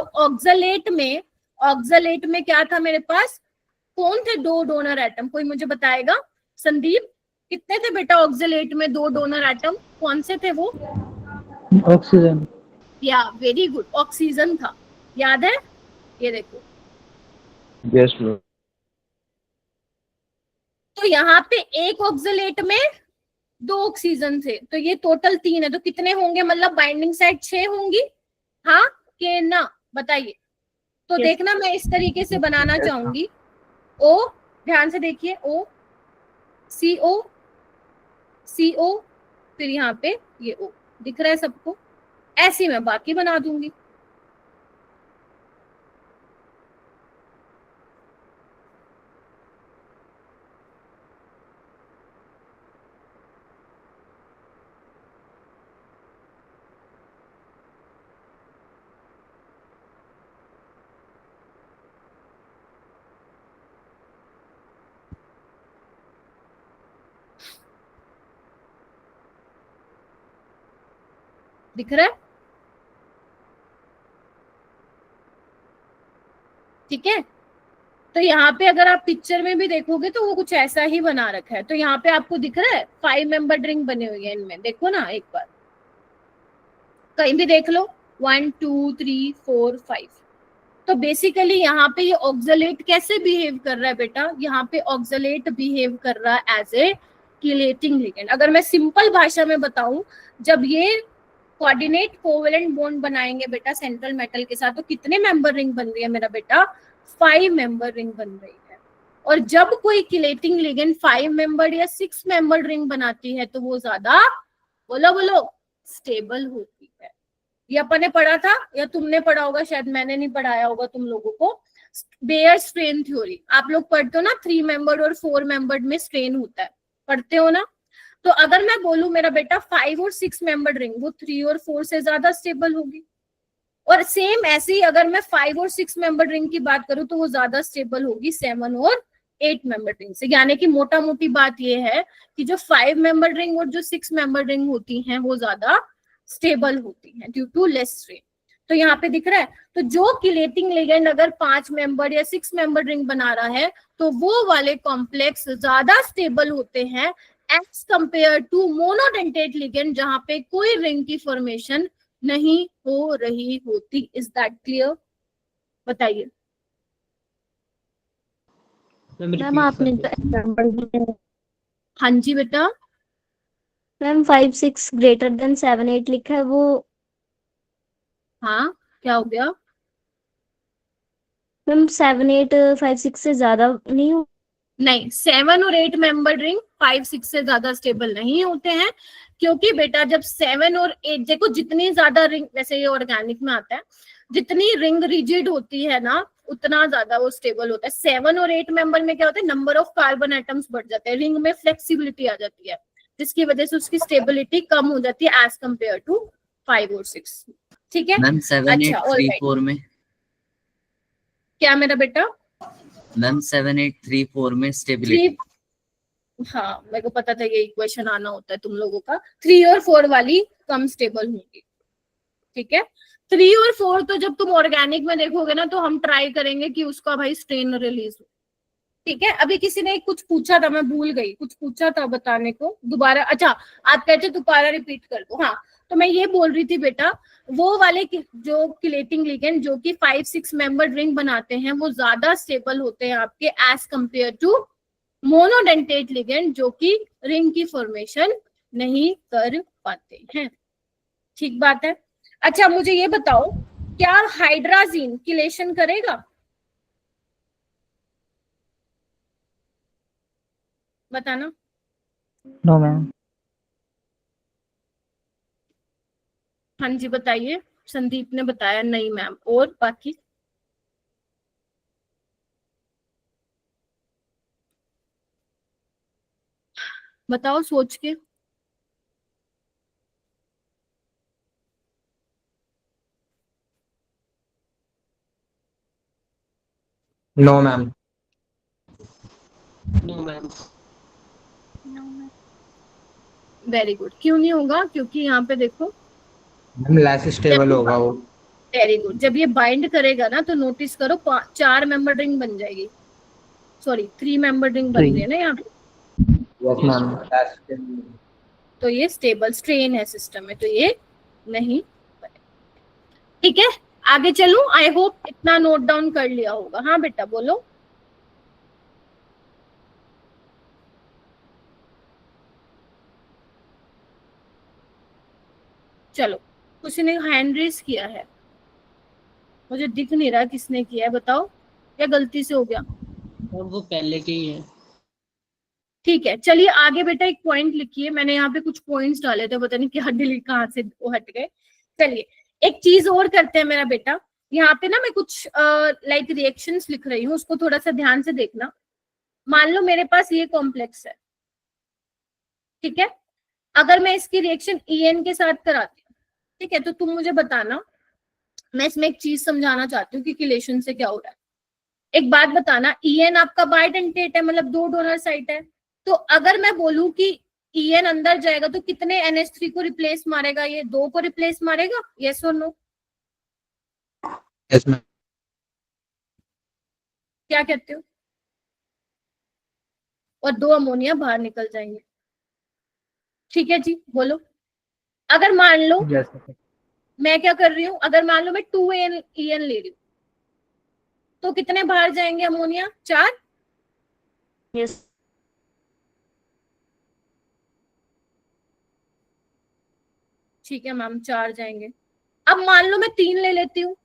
ऑक्सलेट में क्या था मेरे पास, कौन थे दो डोनर एटम, कोई मुझे बताएगा? संदीप, कितने थे बेटा ऑक्सलेट में दो डोनर एटम, कौन से थे वो? ऑक्सीजन। या वेरी गुड, ऑक्सीजन था, याद है? ये देखो, यस मैम। तो यहाँ पे एक ऑक्सलेट में दो ऑक्सीजन थे, तो ये टोटल 3 है, तो कितने होंगे, मतलब बाइंडिंग साइड 6 होंगी, हाँ के ना, बताइए। तो देखना मैं इस तरीके से बनाना चाहूंगी, ओ, ध्यान से देखिए, ओ CO CO, फिर यहाँ पे ये O, दिख रहा है सबको? ऐसी मैं बाकी बना दूंगी। दिख रहा है? ठीक है। तो यहाँ पे अगर आप पिक्चर में भी देखोगे तो वो कुछ ऐसा ही बना रखा है। तो यहाँ पे आपको दिख रहा है 5 मेंबर रिंग बनी हुई है इनमें, देखो ना एक बार, कहीं भी देख लो, 1 2 3 4 5। तो बेसिकली यहाँ पे ये ऑक्सलेट कैसे बिहेव कर रहा है बेटा, यहाँ पे ऑक्सलेट बिहेव कर रहा है एज ए किलेटिंग लिगेंड। अगर मैं सिंपल भाषा में बताऊं, जब ये कोऑर्डिनेट कोवेलेंट बॉन्ड बनाएंगे बेटा सेंट्रल मेटल के साथ, तो कितने मेंबर रिंग बन रही है मेरा बेटा, 5 मेंबर रिंग बन रही है। और जब कोई किलेटिंग लिगेंड 5 मेंबर या 6 मेंबर रिंग बनाती है तो वो ज्यादा, बोलो बोलो, स्टेबल होती है। ये अपन ने पढ़ा था, या तुमने पढ़ा होगा, शायद मैंने नहीं पढ़ाया होगा तुम लोगों को, बेयर स्ट्रेन थ्योरी। आप लोग पढ़ते हो ना, 3 मेंबर्ड और 4 मेंबर्ड में स्ट्रेन होता है, पढ़ते हो ना? तो अगर मैं बोलूं मेरा बेटा 5 और 6 मेंबर्ड रिंग, वो 3 और 4 से ज्यादा स्टेबल होगी। और सेम ऐसे ही अगर मैं 5 और 6 मेंबर्ड रिंग की बात करूं तो वो ज्यादा स्टेबल होगी 7 और 8 मेंबर्ड रिंग से। यानी कि मोटा मोटी बात ये है कि जो 5 मेंबर्ड रिंग और जो 6 मेंबर्ड रिंग होती हैं वो ज्यादा स्टेबल होती हैं ड्यू टू लेस स्ट्रेन। तो यहाँ पे दिख रहा है, तो जो किलेटिंग लिगेंड अगर 5 मेंबर या 6 मेंबर रिंग बना रहा है तो वो वाले कॉम्प्लेक्स ज्यादा स्टेबल होते हैं as compare to monodentate ligand, जहां पे कोई रिंग की फॉर्मेशन नहीं हो रही होती। Is that clear? बताइए। मैम आपने तो एग्जाम्पल दिया, हाँ जी बेटा। मैम 5 6 ग्रेटर देन 7 8 लिखा है, वो हाँ, क्या हो गया? मैम 7 8 5 6 से ज्यादा नहीं हो? नहीं, 7 और 8 मेंबर रिंग 5 6 से ज्यादा स्टेबल नहीं होते हैं, क्योंकि बेटा जब 7 और 8, देखो जितनी ज्यादा रिंग, वैसे ये ऑर्गेनिक में आता है, जितनी रिंग रिजिड होती है ना उतना ज्यादा वो स्टेबल होता है। 7 और 8 मेंबर में क्या होता है, नंबर ऑफ कार्बन एटम्स बढ़ जाते हैं, रिंग में फ्लेक्सिबिलिटी आ जाती है, जिसकी वजह से उसकी स्टेबिलिटी कम हो जाती है एज कंपेयर टू 5 और 6। ठीक है? मैम 7 अच्छा, 8 3 4 में, क्या मेरा बेटा? मैम 7 8 3 4 में स्टेबिलिटी। हाँ, मेरे को पता था ये इक्वेशन आना होता है तुम लोगों का। 3 और 4 वाली कम स्टेबल होंगी। ठीक है? 3 और 4 तो जब तुम ऑर्गेनिक में देखोगे ना तो हम ट्राई करेंगे कि उसका भाई स्ट्रेन रिलीज हो। ठीक है? अभी किसी ने कुछ पूछा था, मैं भूल गई, कुछ पूछा था बताने को, दोबारा, अच्छा आप कहते दोबारा रिपीट कर दो। हाँ, तो मैं ये बोल रही थी बेटा, वो वाले जो किलेटिंग लिगेंड जो कि 5 6 मेंबर रिंग बनाते हैं वो ज्यादा स्टेबल होते हैं आपके as compare to monodentate ligand जो कि रिंग की फॉर्मेशन नहीं कर पाते हैं। ठीक बात है? अच्छा मुझे ये बताओ, क्या हाइड्राजीन किलेशन करेगा? बताना। No ma'am. हाँ जी बताइए। संदीप ने बताया नहीं मैम, और बाकी? बताओ सोच के। No ma'am. Very good. क्यों नहीं होगा? क्योंकि यहाँ पे देखो, मैम लेस स्टेबल होगा वो। Very good. जब ये बाइंड करेगा ना तो नोटिस करो 4 मेंबर रिंग बन जाएगी, सॉरी 3 मेंबर रिंग बन रही है ना यहाँ पे। Yes ma'am. तो ये स्टेबल स्ट्रेन है सिस्टम में, तो ये नहीं बनेगा। ठीक है, आगे चलूं? आई होप इतना नोट डाउन कर लिया होगा। हाँ बेटा बोलो। चलो, किसी ने हैंड रेज किया है, मुझे दिख नहीं रहा किसने किया है, बताओ क्या गलती से हो गया? और वो पहले के ही है। ठीक है, चलिए आगे बेटा एक पॉइंट लिखिए। मैंने यहाँ पे कुछ पॉइंट्स डाले थे, पता नहीं क्या डिलीट कहाँ से वो हट गए। चलिए एक चीज और करते हैं मेरा बेटा, यहाँ पे ना मैं कुछ लाइक रिएक्शंस लिख रही हूँ, उसको थोड़ा सा ध्यान से देखना। मान लो मेरे पास ये कॉम्प्लेक्स है, ठीक है, अगर मैं इसकी रिएक्शन EN के साथ कराती हूँ, ठीक है, तो तुम मुझे बताना। मैं इसमें एक चीज समझाना चाहती हूँ कि किलेशन से क्या हो रहा है। एक बात बताना, EN आपका बाइडेंटेट है, मतलब 2 डोनर साइट है। तो अगर मैं बोलूं कि EN अंदर जाएगा तो कितने NH3 को रिप्लेस मारेगा? ये 2 को रिप्लेस मारेगा, यस और नो? Yes ma'am. क्या कहते हो? और 2 अमोनिया बाहर निकल जाएंगे। ठीक है जी, बोलो। अगर मान लो मैं क्या कर रही हूँ, अगर मान लो मैं 2 EN ले रही हूँ तो कितने बाहर जाएंगे अमोनिया? 4। यस ठीक है मैम, 4 जाएंगे। अब मान लो मैं 3 ले लेती हूँ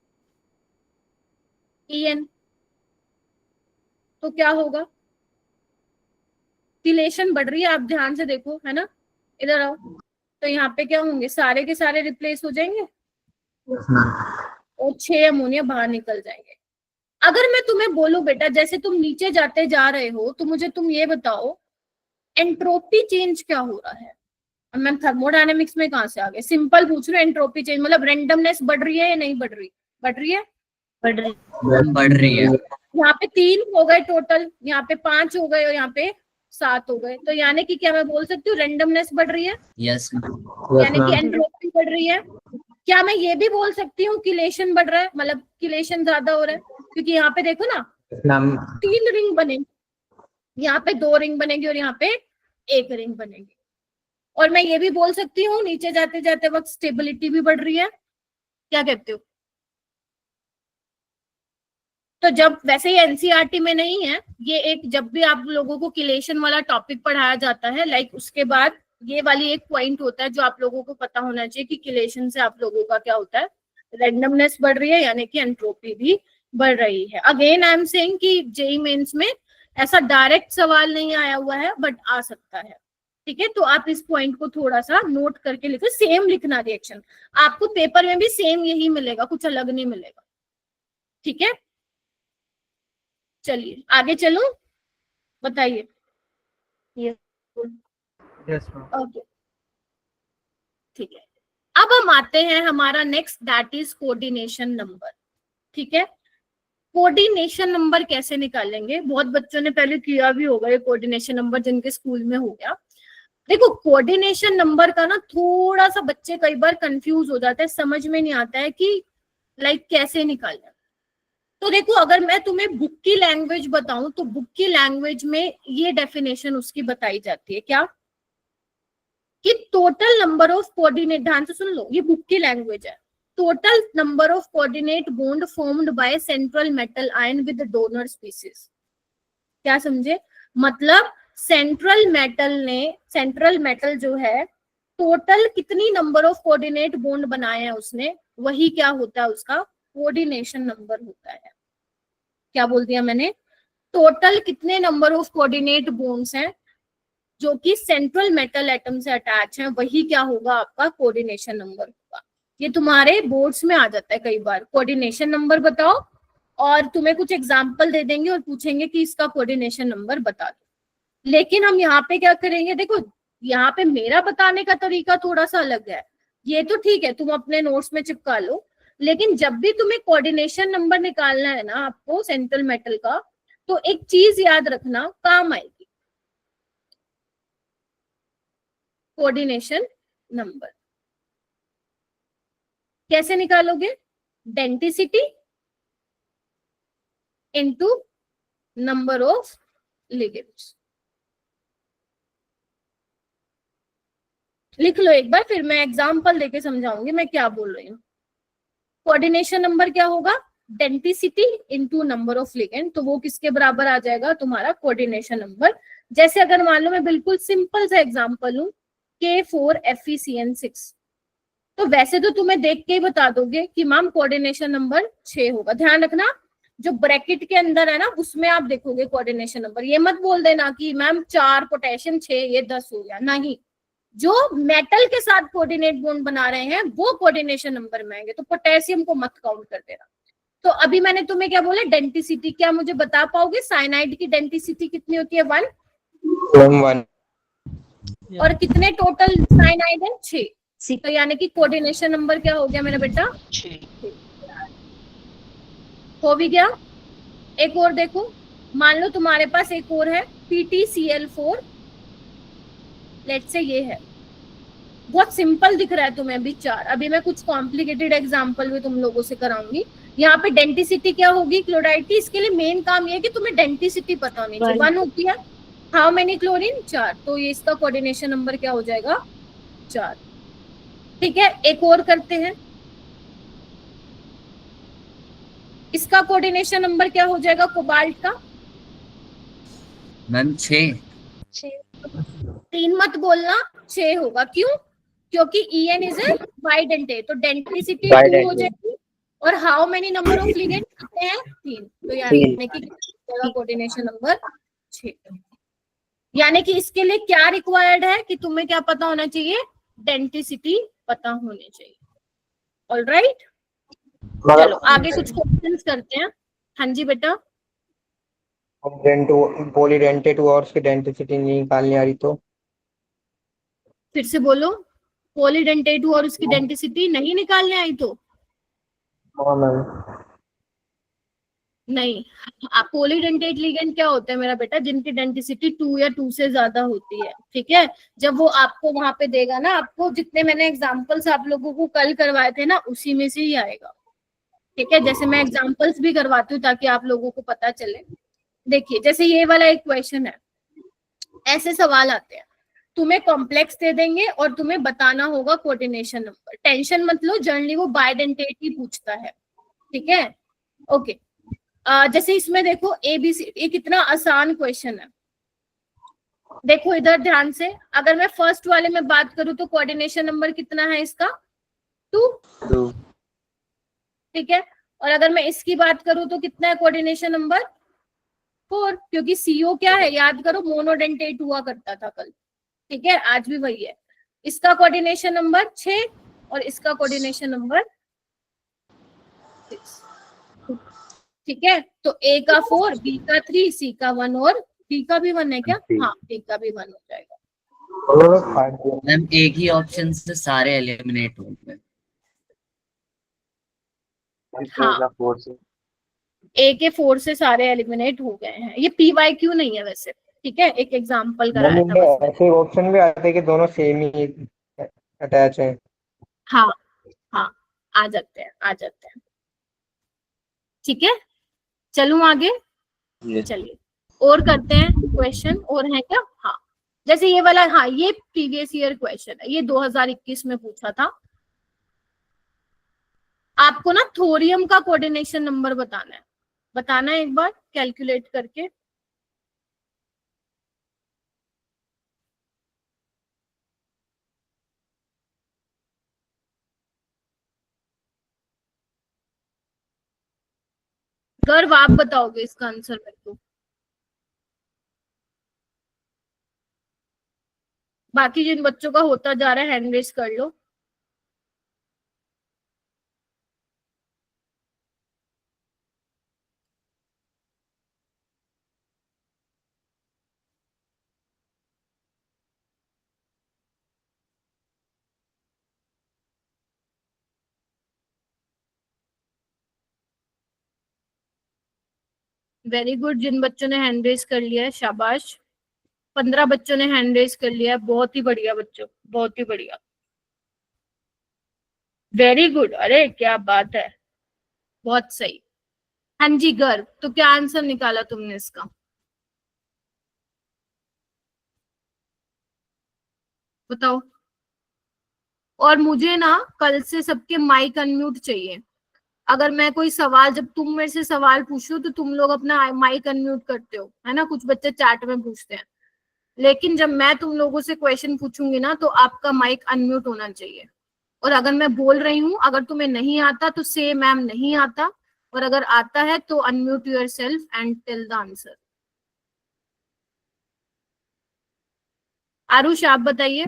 EN, तो क्या होगा? रिलेशन बढ़ रही है, आप ध्यान से देखो, है ना? इधर आओ। तो यहाँ पे क्या होंगे? सारे के सारे रिप्लेस हो जाएंगे और 6 अमोनिया बाहर निकल जाएंगे। अगर मैं तुम्हें बोलूं बेटा, जैसे तुम नीचे जाते जा रहे हो, तो मुझे तुम ये बताओ एंट्रोपी चेंज क्या हो रहा है? मैम थर्मोडायनेमिक्स में कहाँ से आ गए? सिंपल पूछ रहे, एंट्रोपी चेंज मतलब रेंडमनेस बढ़ रही है या नहीं बढ़ रही? बढ़ रही है। बढ़ रही है। यहाँ पे 3 हो गए टोटल, यहाँ पे 5 हो गए और यहाँ पे 7 हो गए। तो यानी कि क्या मैं बोल सकती हूँ रेंडमनेस बढ़ रही है? यस यानी कि एंट्रोपी बढ़ रही है। क्या मैं ये भी बोल सकती हूँ किलेशन बढ़ रहा है, मतलब किलेशन ज्यादा हो रहा है? क्योंकि यहाँ पे देखो ना 3 रिंग बनेंगे, यहाँ पे 2 रिंग बनेगी और यहाँ पे 1 रिंग बनेगी। और मैं ये भी बोल सकती हूँ नीचे जाते जाते वक्त स्टेबिलिटी भी बढ़ रही है। क्या कहते हो? तो जब, वैसे ये NCERT में नहीं है ये, एक जब भी आप लोगों को किलेशन वाला टॉपिक पढ़ाया जाता है, लाइक उसके बाद ये वाली एक पॉइंट होता है जो आप लोगों को पता होना चाहिए कि किलेशन से आप लोगों का क्या होता है, रेंडमनेस बढ़ रही है, यानी कि एंट्रोपी भी बढ़ रही है। अगेन आई एम सेइंग कि जेईई मेंस में ऐसा डायरेक्ट सवाल नहीं आया हुआ है, बट आ सकता है। ठीक है, तो आप इस पॉइंट को थोड़ा सा नोट करके लिखो। सेम लिखना रिएक्शन, आपको पेपर में भी सेम यही मिलेगा, कुछ अलग नहीं मिलेगा। ठीक है, चलिए आगे चलो, बताइए। ओके ठीक है, अब हम आते हैं हमारा next, that is coordination number. ठीक है, कोऑर्डिनेशन नंबर कैसे निकालेंगे? बहुत बच्चों ने पहले किया भी होगा ये कोऑर्डिनेशन नंबर, जिनके स्कूल में हो गया। देखो कोऑर्डिनेशन नंबर का ना थोड़ा सा बच्चे कई बार कंफ्यूज हो जाते हैं, समझ में नहीं आता है कि लाइक कैसे निकालना। तो देखो अगर मैं तुम्हें बुक की लैंग्वेज बताऊं तो बुक की लैंग्वेज में ये डेफिनेशन उसकी बताई जाती है, क्या? कि टोटल नंबर ऑफ कोऑर्डिनेट, ध्यान से सुन लो, ये बुक की लैंग्वेज है। Total number of coordinate bond formed by central metal ion with donor species. क्या समझे? मतलब सेंट्रल मेटल जो है, टोटल कितनी नंबर ऑफ कोऑर्डिनेट बॉन्ड बनाए हैं उसने, वही क्या होता है? उसका कोऑर्डिनेशन नंबर होता है। क्या बोल दिया मैंने? टोटल कितने नंबर ऑफ कोऑर्डिनेट बॉन्ड्स हैं जो कि सेंट्रल मेटल एटम से अटैच हैं, वही क्या होगा? आपका कोऑर्डिनेशन नंबर होगा। ये तुम्हारे बोर्ड्स में आ जाता है कई बार, कोऑर्डिनेशन नंबर बताओ, और तुम्हें कुछ एग्जांपल दे देंगे और पूछेंगे कि इसका कोऑर्डिनेशन नंबर बता दो। लेकिन हम यहाँ पे क्या करेंगे, देखो यहाँ पे मेरा बताने का तरीका थोड़ा सा अलग है। ये तो ठीक है, तुम अपने नोट्स में चिपका लो, लेकिन जब भी तुम्हें कोऑर्डिनेशन नंबर निकालना है ना आपको सेंट्रल मेटल का, तो एक चीज याद रखना काम आएगी, कोऑर्डिनेशन नंबर। कैसे निकालोगे? Density into number of ligands. लिख लो एक बार, फिर मैं एग्जांपल देके समझाऊंगी मैं क्या बोल रही हूँ। कोऑर्डिनेशन नंबर क्या होगा? Density into number of ligand. तो वो किसके बराबर आ जाएगा? तुम्हारा कोऑर्डिनेशन नंबर। जैसे अगर मान लो मैं बिल्कुल सिंपल सा एग्जांपल लूं, K4FeCN6, तो वैसे तो तुम्हें देख के ही बता दोगे कि मैम कोऑर्डिनेशन नंबर 6 होगा। ध्यान रखना जो ब्रैकेट के अंदर है ना उसमें आप देखोगे कोऑर्डिनेशन नंबर। ये मत बोल देना कि मैम 4 पोटेशियम 6 ये 10 हो गया, नहीं। जो मेटल के साथ कोऑर्डिनेट बॉन्ड बना रहे हैं वो कोऑर्डिनेशन नंबर में आएंगे, तो पोटेशियम को मत काउंट कर देना। तो अभी मैंने तुम्हें क्या बोला? डेंसिटी। क्या मुझे बता पाओगे साइनाइड की डेंसिटी कितनी होती है? 1। 1 और कितने टोटल साइनाइड है? 6। तो यानी कि कोऑर्डिनेशन नंबर क्या हो गया मेरा बेटा? 6। हो भी गया। एक और देखो, मान लो तुम्हारे पास एक और है PtCl4, लेट्स से ये है। बहुत सिंपल दिख रहा है तुम्हें अभी 4। अभी मैं कुछ कॉम्प्लिकेटेड एग्जांपल भी तुम लोगों से कराऊंगी। यहाँ पे डेंसिटी क्या होगी क्लोराइड की? इसके लिए मेन काम ये है कि तुम्हें डेंसिटी पता होनी चाहिए। 1 होती है। How many chlorine? 4। तो ये इसका कोऑर्डिनेशन नंबर क्या हो जाएगा? 4। ठीक है, एक और करते हैं। इसका कोऑर्डिनेशन नंबर क्या हो जाएगा कोबाल्ट का? मैम 6। 3 मत बोलना, 6 होगा। क्यों? क्योंकि En इज ए बाइडेंटेट, तो डेंसिटी 2 हो जाएगी। और how many number of ligand कितने हैं? 3। तो यानी कि कोऑर्डिनेशन नंबर 6। यानी कि इसके लिए क्या रिक्वायर्ड है कि तुम्हें क्या पता होना चाहिए? डेंसिटी पता होनी चाहिए। ऑलराइट, चलो आगे कुछ क्वेश्चंस करते हैं। हाँ जी बेटा। पॉलीडेंटेट और उसकी डेंसिटी नहीं निकालनी आ रही तो? फिर से बोलो। पॉलीडेंटेट और उसकी डेंसिटी नहीं निकालने आई तो? हाँ मैम। नहीं, आप पॉलीडेंटेट लिगेंड क्या होते हैं मेरा बेटा? जिनकी डेंसिटी 2 या 2 से ज्यादा होती है। ठीक है, जब वो आपको वहां पे देगा ना, आपको जितने मैंने एग्जांपल्स आप लोगों को कल करवाए थे ना उसी में से ही आएगा। ठीक है, जैसे मैं एग्जांपल्स भी करवाती हूँ ताकि आप लोगों को पता चले। देखिए जैसे ये वाला एक क्वेश्चन है, ऐसे सवाल आते हैं, तुम्हें कॉम्प्लेक्स दे देंगे और तुम्हें बताना होगा कोऑर्डिनेशन नंबर। टेंशन मत लो, जनरली वो बाइडेंटेट ही पूछता है। ठीक है, ओके। जैसे इसमें देखो ABC, ये कितना आसान क्वेश्चन है। देखो इधर ध्यान से, अगर मैं फर्स्ट वाले में बात करूं तो कोऑर्डिनेशन नंबर कितना है इसका? 2। ठीक है, और अगर मैं इसकी बात करूं तो कितना है कोऑर्डिनेशन नंबर? 4। क्योंकि CO क्या है याद करो, मोनोडेंटेट हुआ करता था कल। ठीक है, आज भी वही है। इसका कोऑर्डिनेशन नंबर 6 और इसका कोऑर्डिनेशन नंबर 6। ठीक है, तो A का 4, B का 3, C का 1 और D का भी 1 है क्या? हाँ, D का भी 1 हो जाएगा। मैम एक ही ऑप्शन से सारे एलिमिनेट हो गए। हाँ, A के 4 से सारे एलिमिनेट हो गए हैं। ये PYQ नहीं है वैसे। ठीक है, एक एग्जांपल कराया था बस। ऐसे ऑप्शन भी आते हैं कि दोनों सेम ही अटैच है। हाँ हाँ, आ जाते हैं आ जाते हैं। ठीक है, चलूं आगे? चलिए और करते हैं क्वेश्चन। और है क्या? हाँ, जैसे ये वाला, हाँ ये प्रीवियस ईयर क्वेश्चन है, ये 2021 में पूछा था। आपको ना थोरियम का कोऑर्डिनेशन नंबर बताना है एक बार कैलकुलेट करके। गर्व आप बताओगे इसका आंसर मेरे को। बाकी जिन बच्चों का होता जा रहा है हैंड रेस कर लो। Very good. जिन बच्चों ने हैंड रेज कर लिया है शाबाश। 15 बच्चों ने हैंड रेज कर लिया है, बहुत ही बढ़िया बच्चों, बहुत ही बढ़िया, वेरी गुड। अरे क्या बात है, बहुत सही। हाँ जी गर्व, तो क्या आंसर निकाला तुमने इसका? बताओ। और मुझे ना कल से सबके माइक अनम्यूट चाहिए। अगर मैं कोई सवाल, जब तुम मेरे से सवाल पूछो तो तुम लोग अपना माइक अनम्यूट करते हो, है ना? कुछ बच्चे चैट में पूछते हैं, लेकिन जब मैं तुम लोगों से क्वेश्चन पूछूंगी ना तो आपका माइक अनम्यूट होना चाहिए। और अगर मैं बोल रही हूँ, अगर तुम्हें नहीं आता तो से मैम नहीं आता, और अगर आता है तो unmute yourself and tell the answer. Aarush आप बताइए।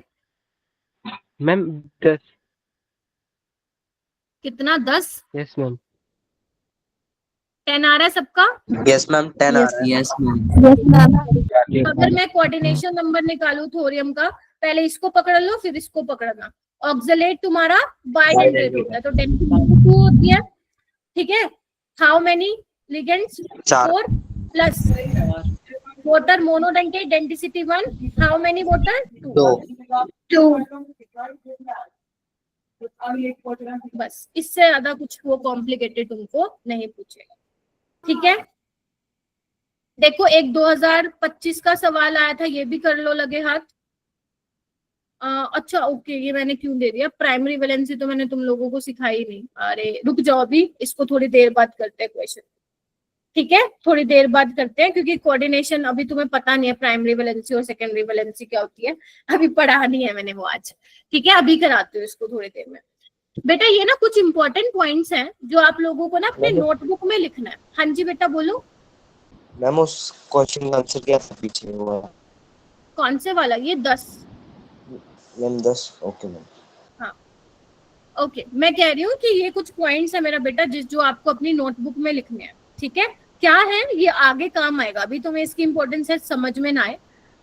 मैम 10। कितना? 10? Yes ma'am. 10 आ रहा है सबका? यस मैम 10 आ रहा है। Yes ma'am. अगर मैं कोऑर्डिनेशन नंबर निकालू थोरियम का, पहले इसको पकड़ लो फिर इसको पकड़ना। ऑक्सलेट तुम्हारा बाइडेंटेट होता है, तो डेंसिटी 2 होती है, ठीक है। How many ligands? 4 plus water monodentate density 1, how many water? 2। बस, इससे ज्यादा कुछ वो कॉम्प्लिकेटेड तुमको नहीं पूछेगा, ठीक है। देखो एक 2025 का सवाल आया था, ये भी कर लो लगे हाथ। अच्छा ओके, ये मैंने क्यों दे दिया? प्राइमरी वैलेंसी तो मैंने तुम लोगों को सिखाई नहीं। अरे रुक जाओ, अभी इसको थोड़ी देर बाद करते हैं क्वेश्चन, ठीक है? थोड़ी देर बाद करते हैं, क्योंकि कोऑर्डिनेशन अभी तुम्हें पता नहीं है प्राइमरी वैलेंसी और सेकेंडरी वैलेंसी क्या होती है, अभी पढ़ा नहीं है मैंने वो आज, ठीक है? अभी कराती हूँ इसको थोड़ी देर में। बेटा ये ना कुछ इंपॉर्टेंट पॉइंट्स हैं जो आप लोगों को ना अपने नोटबुक में लिखना है। हाँ जी बेटा बोलो। मैम उस क्वेश्चन का आंसर क्या था पीछे हुआ? कौन से वाला? ये 10 मैम 10। Okay ma'am. हाँ ओके, मैं कह रही हूँ कि ये कुछ पॉइंट्स है मेरा बेटा जो आपको अपनी नोटबुक में लिखने हैं, ठीक है? क्या है ये, आगे काम आएगा, अभी तुम्हें इसकी इंपॉर्टेंस है समझ में ना आए।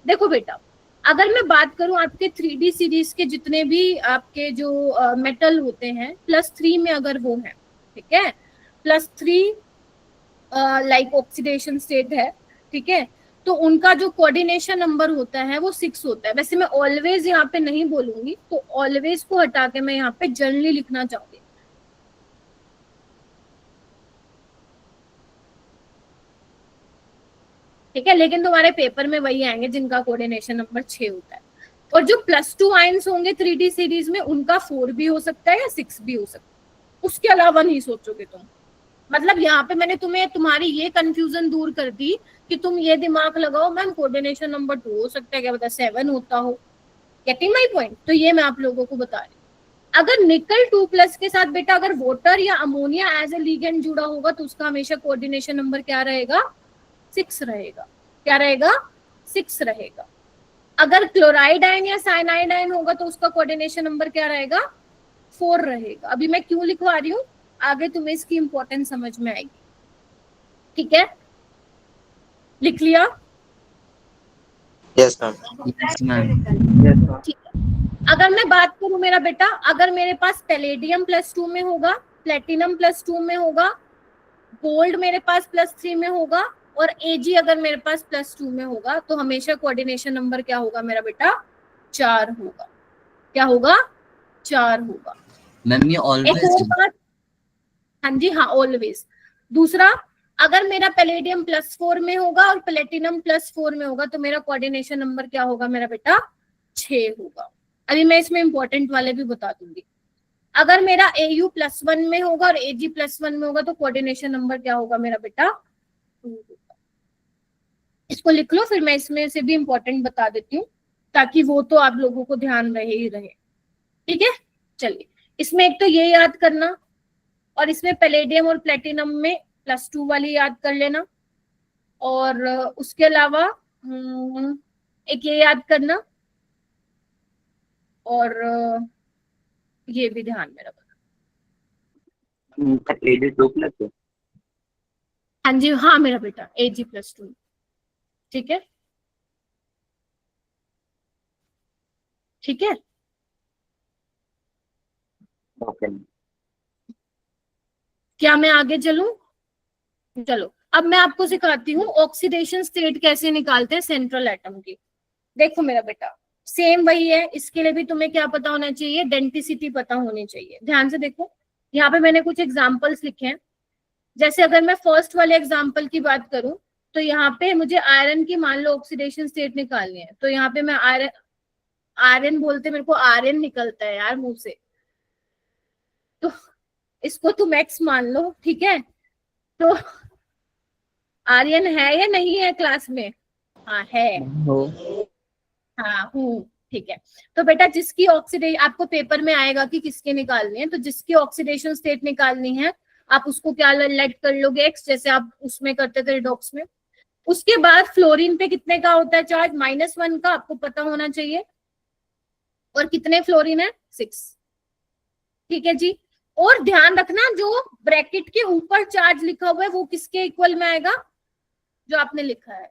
देखो बेटा, अगर मैं बात करूं आपके 3D सीरीज के जितने भी आपके जो मेटल होते हैं +3 में अगर वो है, ठीक है, +3 लाइक ऑक्सीडेशन स्टेट है, ठीक है, तो उनका जो कोऑर्डिनेशन नंबर होता है वो 6 होता है। वैसे मैं ऑलवेज यहाँ पे नहीं बोलूंगी, तो ऑलवेज को हटा के मैं यहाँ पे जनरली लिखना चाहूंगी, ठीक है। लेकिन तुम्हारे पेपर में वही आएंगे जिनका कोऑर्डिनेशन नंबर 6 होता है। और जो +2 आयंस होंगे 3D सीरीज में, उनका 4 भी हो सकता है या 6 भी हो सकता है, उसके अलावा नहीं सोचोगे तुम। मतलब यहाँ पे मैंने तुम्हें तुम्हारी ये कंफ्यूजन दूर कर दी कि तुम ये दिमाग लगाओ मैम कोऑर्डिनेशन नंबर 2 हो सकता है, क्या पता 7 होता हो। Getting my point? तो ये मैं आप लोगों को बता रही हूँ। अगर निकल 2+ के साथ बेटा अगर वाटर या अमोनिया एज ए लिगेंड जुड़ा होगा तो उसका हमेशा कोऑर्डिनेशन नंबर क्या रहेगा? 6 रहेगा। क्या रहेगा? 6 रहेगा। अगर क्लोराइड आयन या साइनाइड आयन होगा तो उसका कोऑर्डिनेशन नंबर क्या रहेगा? 4 रहेगा। अभी मैं क्यों लिखवा रही हूँ, आगे तुम्हें इसकी इंपॉर्टेंस समझ में आएगी, ठीक है? लिख लिया? Yes ma'am. Yes ma'am. ठीक है। अगर मैं बात करूं मेरा बेटा, अगर मेरे पास पैलेडियम +2 में होगा, प्लेटिनम +2 में होगा, गोल्ड मेरे पास +3 में होगा, और Ag अगर मेरे पास +2 में होगा, तो हमेशा कोऑर्डिनेशन नंबर क्या होगा मेरा बेटा? 4 होगा। क्या होगा? 4 होगा। मैम ये एक ऑलवेज और बात, हाँ जी हाँ ऑलवेज। दूसरा, अगर मेरा पैलेडियम +4 में होगा और प्लेटिनम +4 में होगा तो मेरा कोऑर्डिनेशन नंबर क्या होगा मेरा बेटा? 6 होगा। अभी मैं इसमें इंपॉर्टेंट वाले भी बता दूंगी। अगर मेरा Au +1 में होगा और Ag +1 में होगा तो कोऑर्डिनेशन नंबर क्या होगा मेरा बेटा? 2 होगा। इसको लिख लो, फिर मैं इसमें से भी इंपॉर्टेंट बता देती हूँ, ताकि वो तो आप लोगों को ध्यान रहे ही रहे, ठीक है? चलिए, इसमें एक तो ये याद करना, और इसमें पैलेडियम और प्लेटिनम में +2 वाली याद कर लेना, और उसके अलावा एक ये याद करना, और ये भी ध्यान में रखना। हाँ जी हाँ मेरा बेटा, Ag +2, ठीक है? ठीक है? ओके। क्या मैं आगे चलूं? चलो, अब मैं आपको सिखाती हूँ ऑक्सीडेशन स्टेट कैसे निकालते हैं सेंट्रल एटम की। देखो मेरा बेटा, सेम वही है, इसके लिए भी तुम्हें क्या पता होना चाहिए, डेंसिटी पता होनी चाहिए। ध्यान से देखो, यहाँ पे मैंने कुछ एग्जांपल्स लिखे हैं। जैसे अगर मैं फर्स्ट वाले एग्जांपल की बात करूं, तो यहाँ पे मुझे आयरन की मान लो ऑक्सीडेशन स्टेट निकालनी है, तो यहाँ पे मैं आयरन, आयरन बोलते मेरे को आर्यन निकलता है यार मुंह से, तो इसको तुम एक्स मान लो, ठीक है। तो आर्यन है या नहीं है क्लास में? हाँ है, हो हाँ हूँ, ठीक है। तो बेटा जिसकी ऑक्सीडेशन, आपको पेपर में आएगा कि किसके निकालनी है, तो जिसकी ऑक्सीडेशन स्टेट निकालनी है आप उसको क्या लेट कर लोगे, एक्स, जैसे आप उसमें करते थे रिडॉक्स में। उसके बाद फ्लोरीन पे कितने का होता है चार्ज, -1 का, आपको पता होना चाहिए। और कितने फ्लोरीन है, 6, ठीक है जी। और ध्यान रखना जो ब्रैकेट के ऊपर चार्ज लिखा हुआ है वो किसके इक्वल में आएगा, जो आपने लिखा है,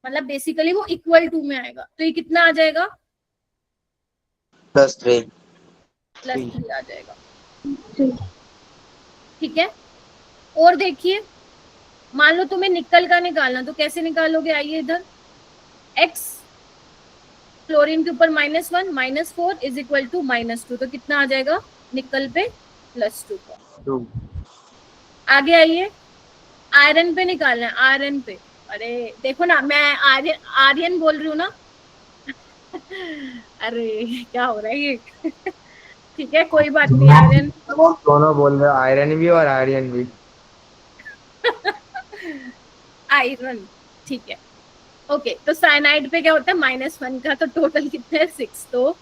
मतलब बेसिकली वो इक्वल टू में आएगा। तो ये कितना आ जाएगा, +3 +3 आ जाएगा, ठीक है। और देखिए, मान लो तुम्हें निकल का निकालना, तो कैसे निकालोगे, आइए इधर, x फ्लोरीन के ऊपर -1 -4 इज इक्वल टू -2, तो कितना आ जाएगा निकल पे +2 का। आगे आइए, आयरन पे निकालना है, आयरन पे, अरे देखो ना मैं आर्यन आर्यन बोल रही हूँ ना अरे क्या हो रहा है ये ठीक है कोई बात नहीं, आयरन दोनों बोल रहे हो, आयरन भी और आर्यन भी। आयरन, ठीक है, ओके। तो साइनाइड पे क्या होता है, -1 का, तो टोटल कितने हैं, 6, तो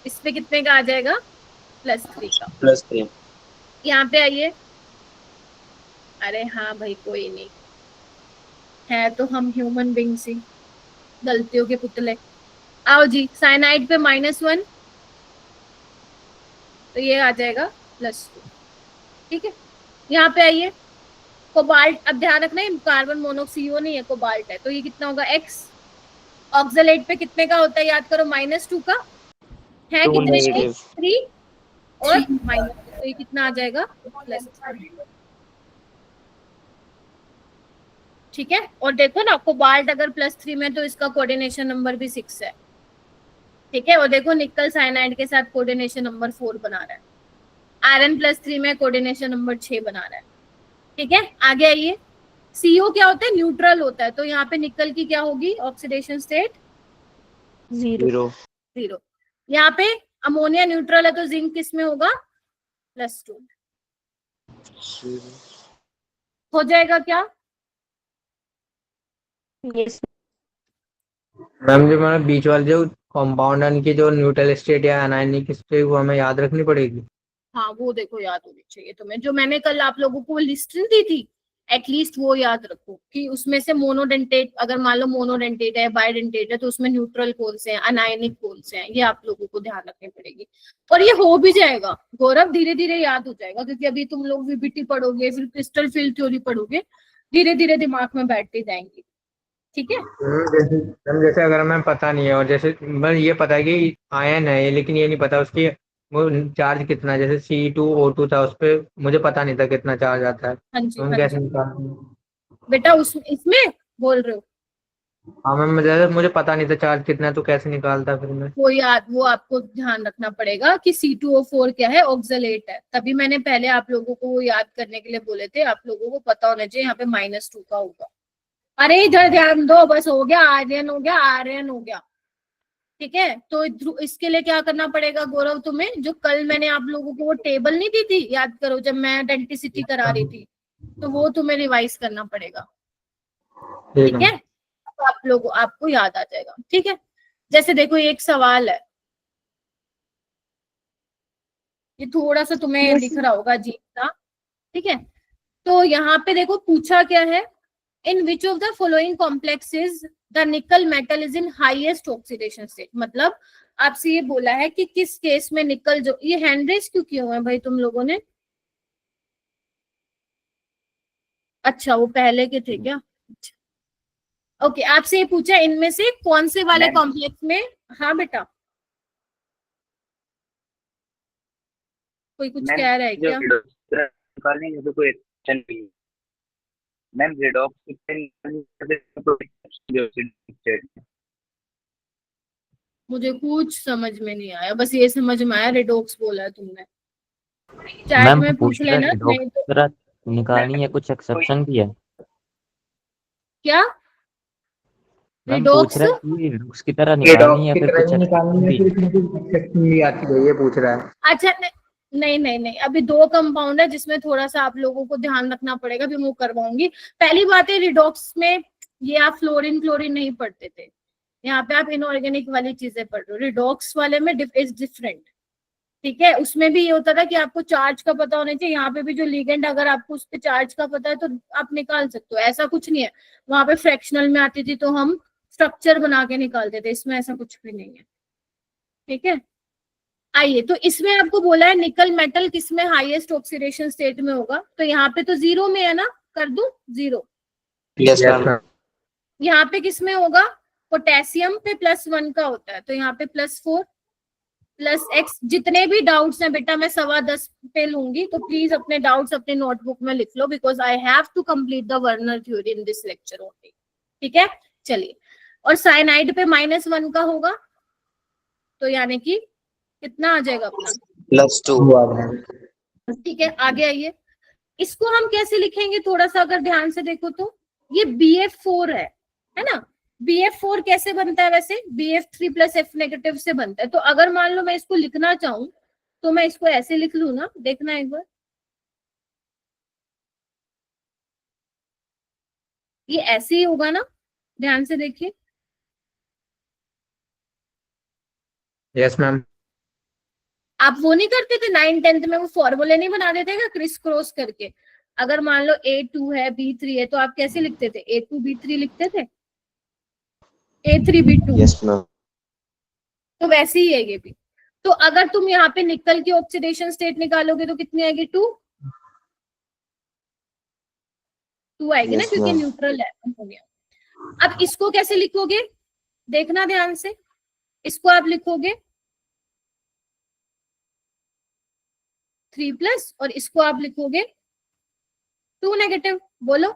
इस पे कितने का आ जाएगा, +3 का। +3 यहाँ पे आइए, अरे हाँ भाई कोई नहीं है, तो हम ह्यूमन बींग्स ही, गलतियों के पुतले। आओ जी, साइनाइड पे -1, तो ये आ जाएगा +2, ठीक है। यहाँ पे आइए, कोबाल्ट, अब ध्यान रखना कार्बन मोनोक्सीओ नहीं है, कोबाल्ट है, तो ये कितना होगा, x। ऑक्सलेट पे कितने का होता है, याद करो, -2 का है, 2 कितने के, नेगेटिव 3 और -2, तो ये कितना आ जाएगा, +3, ठीक है। और देखो ना, कोबाल्ट अगर +3 में, तो इसका कोऑर्डिनेशन नंबर भी 6 है, ठीक है। और देखो निकल साइनाइड के साथ कोऑर्डिनेशन नंबर 4 बना रहा है, आयरन +3 में कोऑर्डिनेशन नंबर 6 बना रहा है, ठीक है। आगे आइए, CO क्या होता है, न्यूट्रल होता है, तो यहाँ पे निकल की क्या होगी ऑक्सीडेशन स्टेट, 0। 0। यहाँ पे अमोनिया न्यूट्रल है, तो जिंक किस में होगा, +2, हो जाएगा क्या, यस। मैम जो मैंने बीच वाले जो कंपाउंड की जो न्यूट्रल स्टेट या अनायनिक स्टेट वो हमें याद रखनी पड़ेगी। हाँ वो देखो याद होनी चाहिए तुम्हें, जो मैंने कल आप लोगों को लिस्ट दी थी, एटलीस्ट वो याद रखो कि उसमें से मोनोडेंटेट, अगर मान लो मोनोडेंटेट है, बायडेंटेट है, तो उसमें न्यूट्रल कौन से हैं, अनायनिक कौन से हैं, ये आप लोगों को ध्यान रखनी पड़ेगी। और ये हो भी जाएगा गौरव, धीरे धीरे याद हो जाएगा, क्योंकि अभी तुम लोग VBT पढ़ोगे, फिर क्रिस्टल फील्ड थ्योरी पढ़ोगे, धीरे धीरे दिमाग में बैठती जाएंगी, ठीक है। जैसे अगर हमें पता नहीं है, और जैसे बस ये पता है कि आयन है ये, लेकिन ये नहीं पता उसकी वो चार्ज कितना है, जैसे C2O2 था, उस पे मुझे पता नहीं था कितना चार्ज आता है, हाँ तो जी हम हाँ कैसे जी, निकालते हैं? बेटा उस इसमें बोल रहे हो, हाँ मैम, मुझे पता नहीं था चार्ज कितना है, तो कैसे निकालता फिर मैं? वो आपको ध्यान रखना पड़ेगा कि C2O4 क्या है, ऑक्सलेट है, तभी मैंने पहले आप लोगों को वो याद करने के लिए बोले थे, आप लोगों को पता होना चाहिए यहाँ पे -2 का होगा। अरे इधर ध्यान दो, बस हो गया, आर्यन हो गया, आर्यन हो गया, ठीक है। तो इसके लिए क्या करना पड़ेगा गौरव तुम्हें, जो कल मैंने आप लोगों को वो टेबल नहीं दी थी, याद करो, जब मैं डेंटिसिटी करा रही थी, तो वो तुम्हें रिवाइज करना पड़ेगा, ठीक है। तो आप लोगों आपको याद आ जाएगा, ठीक है। जैसे देखो एक सवाल है, ये थोड़ा सा तुम्हें Yes. दिख रहा होगा अजीब सा, ठीक है। तो यहाँ पे देखो पूछा क्या है, in which of the following complexes the nickel metal is in highest oxidation state, मतलब आपसे ये बोला है कि किस केस में निकल, जो ये हैंड रेस क्यों किए हुए हैं भाई तुम लोगों ने, अच्छा वो पहले के थे क्या, ओके। आपसे ये पूछा इनमें से कौन से वाले कॉम्प्लेक्स में, हाँ बेटा कोई कुछ कह रहा है क्या, निकालने तो कोई टेंशन नहीं। मैम रेडॉक्स मुझे कुछ समझ में नहीं आया, बस ये समझ में आया रेडॉक्स बोला है तुमने। चैट मैम में पूछ लेना, नहीं तो निकालनी है, कुछ एक्सेप्शन भी है। क्या मैम पूछ रिडॉक्स? रहा है कि रिडॉक्स की तरह ये निकालनी है डॉग की फिर तरह कुछ ही निकालनी एक्सेप्शन है, भी फिर है। इसमें कुछ एक्सेप्शन भी आती है, ये पूछ रहा है। अच्छा नहीं नहीं नहीं, अभी दो कंपाउंड है जिसमें थोड़ा सा आप लोगों को ध्यान रखना पड़ेगा, भी मैं करवाऊंगी। पहली बात है, रिडॉक्स में ये आप फ्लोरीन क्लोरीन नहीं पढ़ते थे, यहाँ पे आप इनऑर्गेनिक वाली चीजें पढ़ रहे हो। रिडॉक्स वाले में इज डिफरेंट, ठीक है। उसमें भी ये होता था कि आपको चार्ज का पता होना चाहिए, यहाँ पे भी जो लिगेंड अगर आपको उस पे चार्ज का पता है तो आप निकाल सकते हो, ऐसा कुछ नहीं है। वहां पे फ्रैक्शनल में आती थी तो हम स्ट्रक्चर बना के निकालते थे, इसमें ऐसा कुछ भी नहीं है, ठीक है। आइए, तो इसमें आपको बोला है निकल मेटल किसमें हाईएस्ट ऑक्सीडेशन स्टेट में होगा, तो यहाँ पे तो 0 में है ना, कर दूं 0। Yes ma'am. यहाँ पे किसमें होगा, पोटेशियम पे +1 का होता है, तो यहाँ पे +4 +x। जितने भी डाउट्स हैं बेटा मैं 10:15 पे लूंगी, तो प्लीज अपने डाउट्स अपने नोटबुक में लिख लो, because I have to complete the Werner theory in this lecture only, ठीक है। चलिए, और साइनाइड पे -1 का होगा, तो यानी कि कितना आ जाएगा अपना, +2। ठीक है। आगे आइए, इसको हम कैसे लिखेंगे, थोड़ा सा अगर ध्यान से देखो तो ये BF4 है ना। BF4 कैसे बनता है वैसे, BF3 + F नेगेटिव से बनता है। तो अगर मान लो मैं इसको लिखना चाहूं तो मैं इसको ऐसे लिख लू ना, देखना एक बार, ये ऐसे ही होगा ना, ध्यान से देखिए। Yes ma'am. आप वो नहीं करते थे 9th 10th में, वो फॉर्मूले नहीं बना देते क्या क्रिस क्रॉस करके। अगर मान लो A2 है B3 है तो आप कैसे लिखते थे, A2 B3 लिखते थे, A3 B2। Yes ma'am. तो वैसे ही है ये भी। तो अगर तुम यहाँ पे निकल की ऑक्सीडेशन स्टेट निकालोगे तो कितनी आएगी, 2 आएगी ना, Yes, क्योंकि ma'am. न्यूट्रल है अमोनिया। अब इसको कैसे लिखोगे, देखना ध्यान से, इसको आप लिखोगे 3+ और इसको आप लिखोगे 2 नेगेटिव। बोलो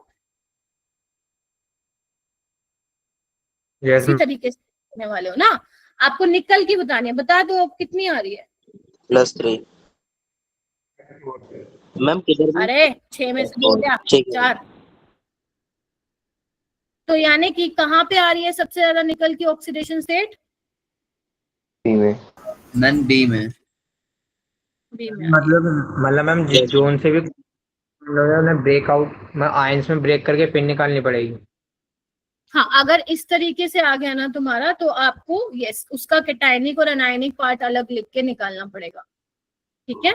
यस इसी तरीके से लिखने वाले हो ना। आपको निकल की बतानी है, बता दो अब कितनी आ रही है। +3। मैम किधर भी अरे 6 में से 2 गया, 4। तो यानी कि कहाँ पे आ रही है सबसे ज्यादा निकल की ऑक्सीडेशन स्टेट, बी में। मैम बी में। बी में। मतलब मैम जिस जोन से भी उन्हें ब्रेकआउट आयंस में ब्रेक करके फिर निकालनी पड़ेगी। हाँ, अगर इस तरीके से आ गया ना तुम्हारा, तो आपको यस उसका कैटायनिक और अनायनिक पार्ट अलग लिख के निकालना पड़ेगा, ठीक है।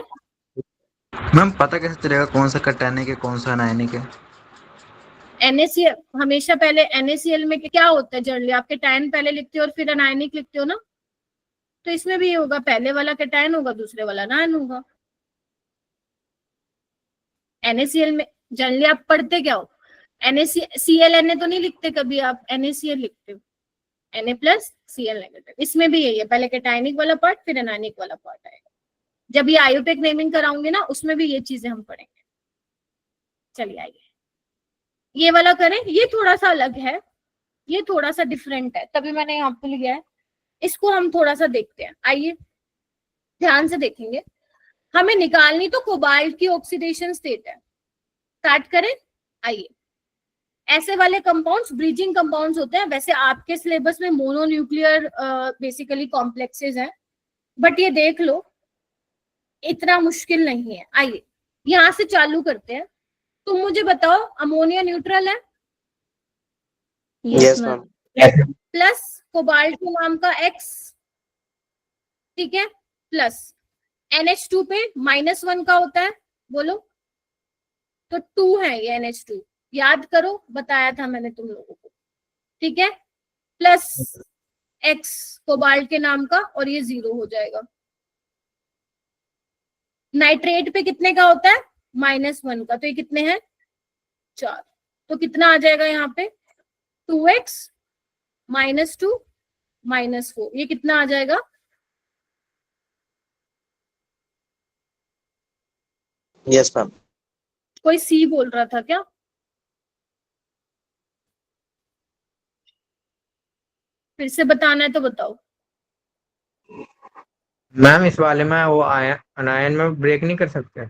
मैम पता कैसे चलेगा कौन सा कैटायनिक है कौन सा अनायनिक है? NaCl हमेशा पहले, NaCl में क्या होता है जनरली, आप कैटायन पहले लिखते हो और फिर अनायनिक लिखते हो ना, तो इसमें भी ये होगा, पहले वाला कैटायन होगा दूसरे वाला अनायन होगा। NaCl में जनरली आप पढ़ते क्या हो, ClNa तो नहीं लिखते कभी आप, NaCl लिखते हो, Na+Cl-। इसमें भी यही है, पहले कैटायनिक वाला पार्ट फिर अनायनिक वाला पार्ट आएगा। जब ये आयोपेक नेमिंग कराऊंगी ना, उसमें भी ये चीजें हम पढ़ेंगे। चलिए आइए, ये वाला करें, ये थोड़ा सा अलग है, ये थोड़ा सा डिफरेंट है, तभी मैंने यहाँ पे लिया है। इसको हम थोड़ा सा देखते हैं, आइए ध्यान से देखेंगे। हमें निकालनी तो कोबाल्ट की ऑक्सीडेशन स्टेट है। स्टार्ट करें, आइए। ऐसे वाले कंपाउंड्स ब्रिजिंग कंपाउंड्स होते हैं। वैसे आपके सिलेबस में मोनोन्यूक्लियर बेसिकली कॉम्प्लेक्सेस हैं, बट ये देख लो इतना मुश्किल नहीं है। आइए यहां से चालू करते हैं। तुम मुझे बताओ, अमोनिया न्यूट्रल है, यस मैम। प्लस कोबाल्ट के नाम का X, ठीक है, प्लस NH2 पे -1 का होता है, बोलो तो 2 है ये NH2, याद करो बताया था मैंने तुम लोगों को, ठीक है, प्लस X कोबाल्ट के नाम का, और ये 0 हो जाएगा। नाइट्रेट पे कितने का होता है, -1 का, तो ये कितने हैं 4, तो कितना आ जाएगा यहाँ पे 2x -2 -4, ये कितना आ जाएगा, यस मैम। कोई C बोल रहा था क्या, फिर से बताना है तो बताओ। मैम इस वाले में वो अनायन में ब्रेक नहीं कर सकते,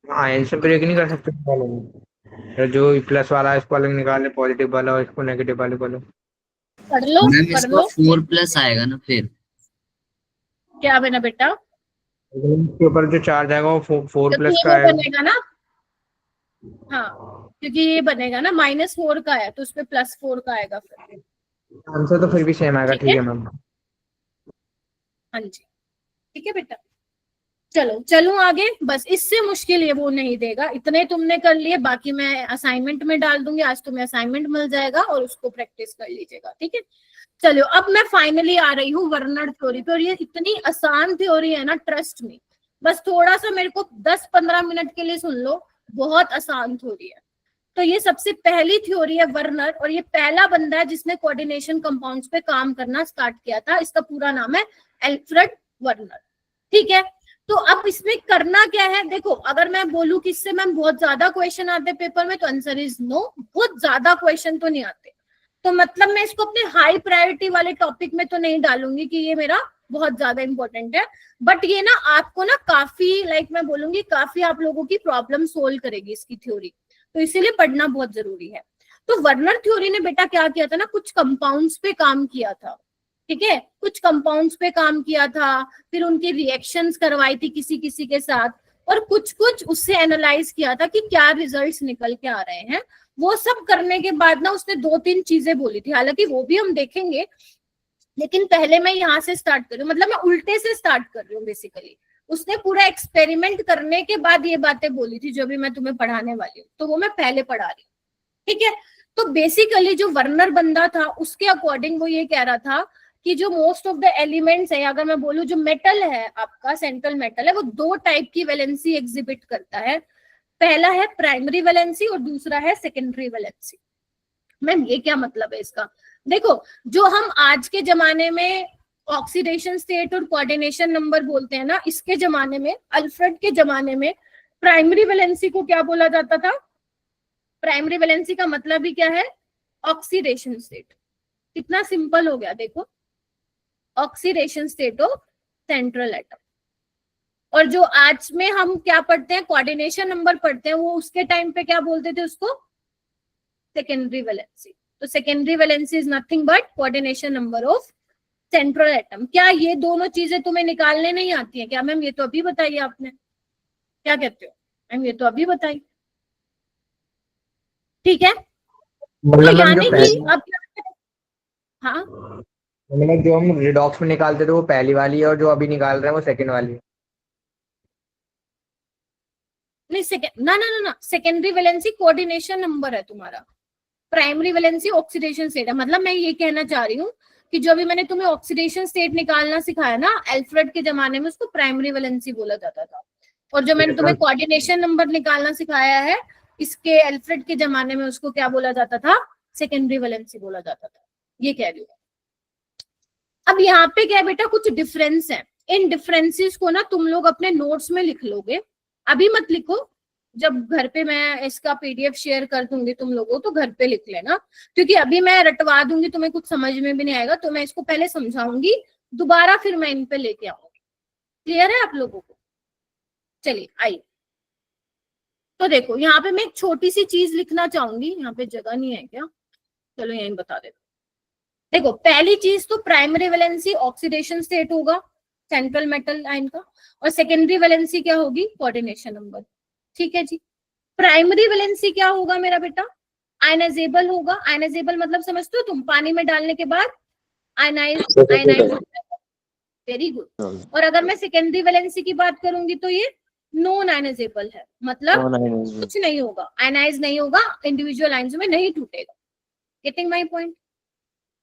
आयन से ब्रेक नहीं कर सकते इस वाले में। जो प्लस वाला है इसको अलग निकाले, पॉजिटिव वाला और इसको नेगेटिव वाले को लो। पढ़ लो मैम पढ़ इसका लो। 4+ आएगा ना फिर? क्या बना बेटा? इसके ऊपर जो चार्ज आएगा वो 4+ क्योंकि का ये वो है। बनेगा ना, हाँ क्योंकि ये बनेगा ना -4 का है तो उसपे +4 का आएगा फिर। आंसर तो फिर भी सेम आएगा। ठीक ठीक है? है मैम। हाँ जी ठीक है बेटा। चलो चलूं आगे, बस इससे मुश्किल ये वो नहीं देगा। इतने तुमने कर लिए, बाकी मैं असाइनमेंट में डाल दूंगी। आज तुम्हें असाइनमेंट मिल जाएगा और उसको प्रैक्टिस कर लीजिएगा। ठीक है, चलो अब मैं फाइनली आ रही हूँ वर्नर थ्योरी पे। और ये इतनी आसान थ्योरी है ना, ट्रस्ट मी। बस थोड़ा सा मेरे को 10-15 मिनट के लिए सुन लो, बहुत आसान थ्योरी है। तो ये सबसे पहली थ्योरी है वर्नर, और ये पहला बंदा है जिसने कोऑर्डिनेशन कंपाउंड्स पे काम करना स्टार्ट किया था। इसका पूरा नाम है एल्फ्रेड वर्नर। ठीक है, तो अब इसमें करना क्या है, देखो अगर मैं बोलूं कि इससे मैम बहुत ज्यादा क्वेश्चन आते पेपर में, तो आंसर इज नो, बहुत ज्यादा क्वेश्चन तो नहीं आते। तो मतलब मैं इसको अपने हाई प्रायोरिटी वाले टॉपिक में तो नहीं डालूंगी कि ये मेरा बहुत ज्यादा इंपॉर्टेंट है, बट ये ना आपको ना काफी मैं बोलूंगी काफी आप लोगों की प्रॉब्लम सोल्व करेगी इसकी थ्योरी, तो इसीलिए पढ़ना बहुत जरूरी है। तो वर्नर थ्योरी ने बेटा क्या किया था ना, कुछ कंपाउंड्स पे काम किया था। ठीक है, कुछ कंपाउंड्स पे काम किया था, फिर उनकी रिएक्शंस करवाई थी किसी किसी के साथ, और कुछ कुछ उससे एनालाइज किया था कि क्या रिजल्ट्स निकल के आ रहे हैं। वो सब करने के बाद ना उसने 2-3 चीजें बोली थी, हालांकि वो भी हम देखेंगे, लेकिन पहले मैं यहाँ से स्टार्ट कर रही हूँ, मतलब मैं उल्टे से स्टार्ट कर रही हूँ बेसिकली। उसने पूरा एक्सपेरिमेंट करने के बाद ये बातें बोली थी जो भी मैं तुम्हें पढ़ाने वाली हूँ, तो वो मैं पहले पढ़ा रही हूँ। ठीक है, तो बेसिकली जो वर्नर बंदा था उसके अकॉर्डिंग वो ये कह रहा था कि जो मोस्ट ऑफ द एलिमेंट्स है, अगर मैं बोलूं जो मेटल है आपका सेंट्रल मेटल है, वो 2 टाइप की वैलेंसी एग्जिबिट करता है। पहला है प्राइमरी वैलेंसी और दूसरा है सेकेंडरी वैलेंसी। मैम ये क्या मतलब है इसका? देखो, जो हम आज के जमाने में ऑक्सीडेशन स्टेट और कोऑर्डिनेशन नंबर बोलते हैं ना, इसके जमाने में, अल्फ्रेड के जमाने में, प्राइमरी वैलेंसी को क्या बोला जाता था? प्राइमरी वैलेंसी का मतलब ही क्या है? Oxidation state. कितना सिंपल हो गया देखो, oxidation state of central atom. और जो आज में हम क्या पढ़ते हैं, कोऑर्डिनेशन नंबर पढ़ते हैं, वो उसके टाइम पे क्या बोलते थे उसको? Secondary valency. तो secondary valency is nothing but coordination number of central atom. क्या ये दोनों चीजें तुम्हें निकालने नहीं आती है क्या? मैम ये तो अभी बताइए आपने, क्या कहते हो मैम? ये तो अभी बताई। ठीक है, तो यानी कि अब हाँ, मतलब जो हम रिडॉक्स में निकालते थे वो पहली वाली है, और जो अभी निकाल रहे हैं वो सेकंड वाली है। नहीं सेकेंड ना ना ना ना, सेकेंडरी वैलेंसी कोऑर्डिनेशन नंबर है तुम्हारा, प्राइमरी वैलेंसी ऑक्सीडेशन स्टेट है। मतलब मैं ये कहना चाह रही हूँ कि जो अभी मैंने तुम्हें ऑक्सीडेशन स्टेट निकालना सिखाया ना, एल्फ्रेड के जमाने में उसको प्राइमरी वैलेंसी बोला जाता था, और जो मैंने तुम्हें कोऑर्डिनेशन नंबर निकालना सिखाया है इसके एल्फ्रेड के जमाने में, उसको क्या बोला जाता था? सेकेंडरी वैलेंसी बोला जाता था। ये कह रही हूँ। अब यहाँ पे क्या है बेटा, कुछ डिफरेंस है। इन डिफरेंसेस को ना तुम लोग अपने नोट्स में लिख लोगे, अभी मत लिखो, जब घर पे मैं इसका PDF शेयर कर दूंगी तुम लोगों, तो घर पे लिख लेना, क्योंकि अभी मैं रटवा दूंगी, तुम्हें कुछ समझ में भी नहीं आएगा। तो मैं इसको पहले समझाऊंगी, दोबारा फिर मैं इन पे लेके आऊंगी। क्लियर है आप लोगों को? चलिए आइए। तो देखो यहाँ पे मैं एक छोटी सी चीज लिखना चाहूंगी, यहाँ पे जगह नहीं है क्या? चलो यहीं बता देता। देखो पहली चीज तो प्राइमरी वैलेंसी ऑक्सीडेशन स्टेट होगा सेंट्रल मेटल आयन का, और सेकेंडरी वैलेंसी क्या होगी? Coordination number. ठीक है जी। प्राइमरी वैलेंसी क्या होगा मेरा बेटा? आयनाइजेबल होगा। आयनाइजेबल मतलब समझते हो तुम? पानी में डालने के बाद आयनाइज वेरी गुड। और अगर मैं सेकेंडरी वैलेंसी की बात करूंगी तो ये नॉन आयनाइजेबल है, मतलब कुछ नहीं होगा, आयनाइज नहीं होगा, इंडिविजुअल आयन्स में नहीं टूटेगा। Getting my point?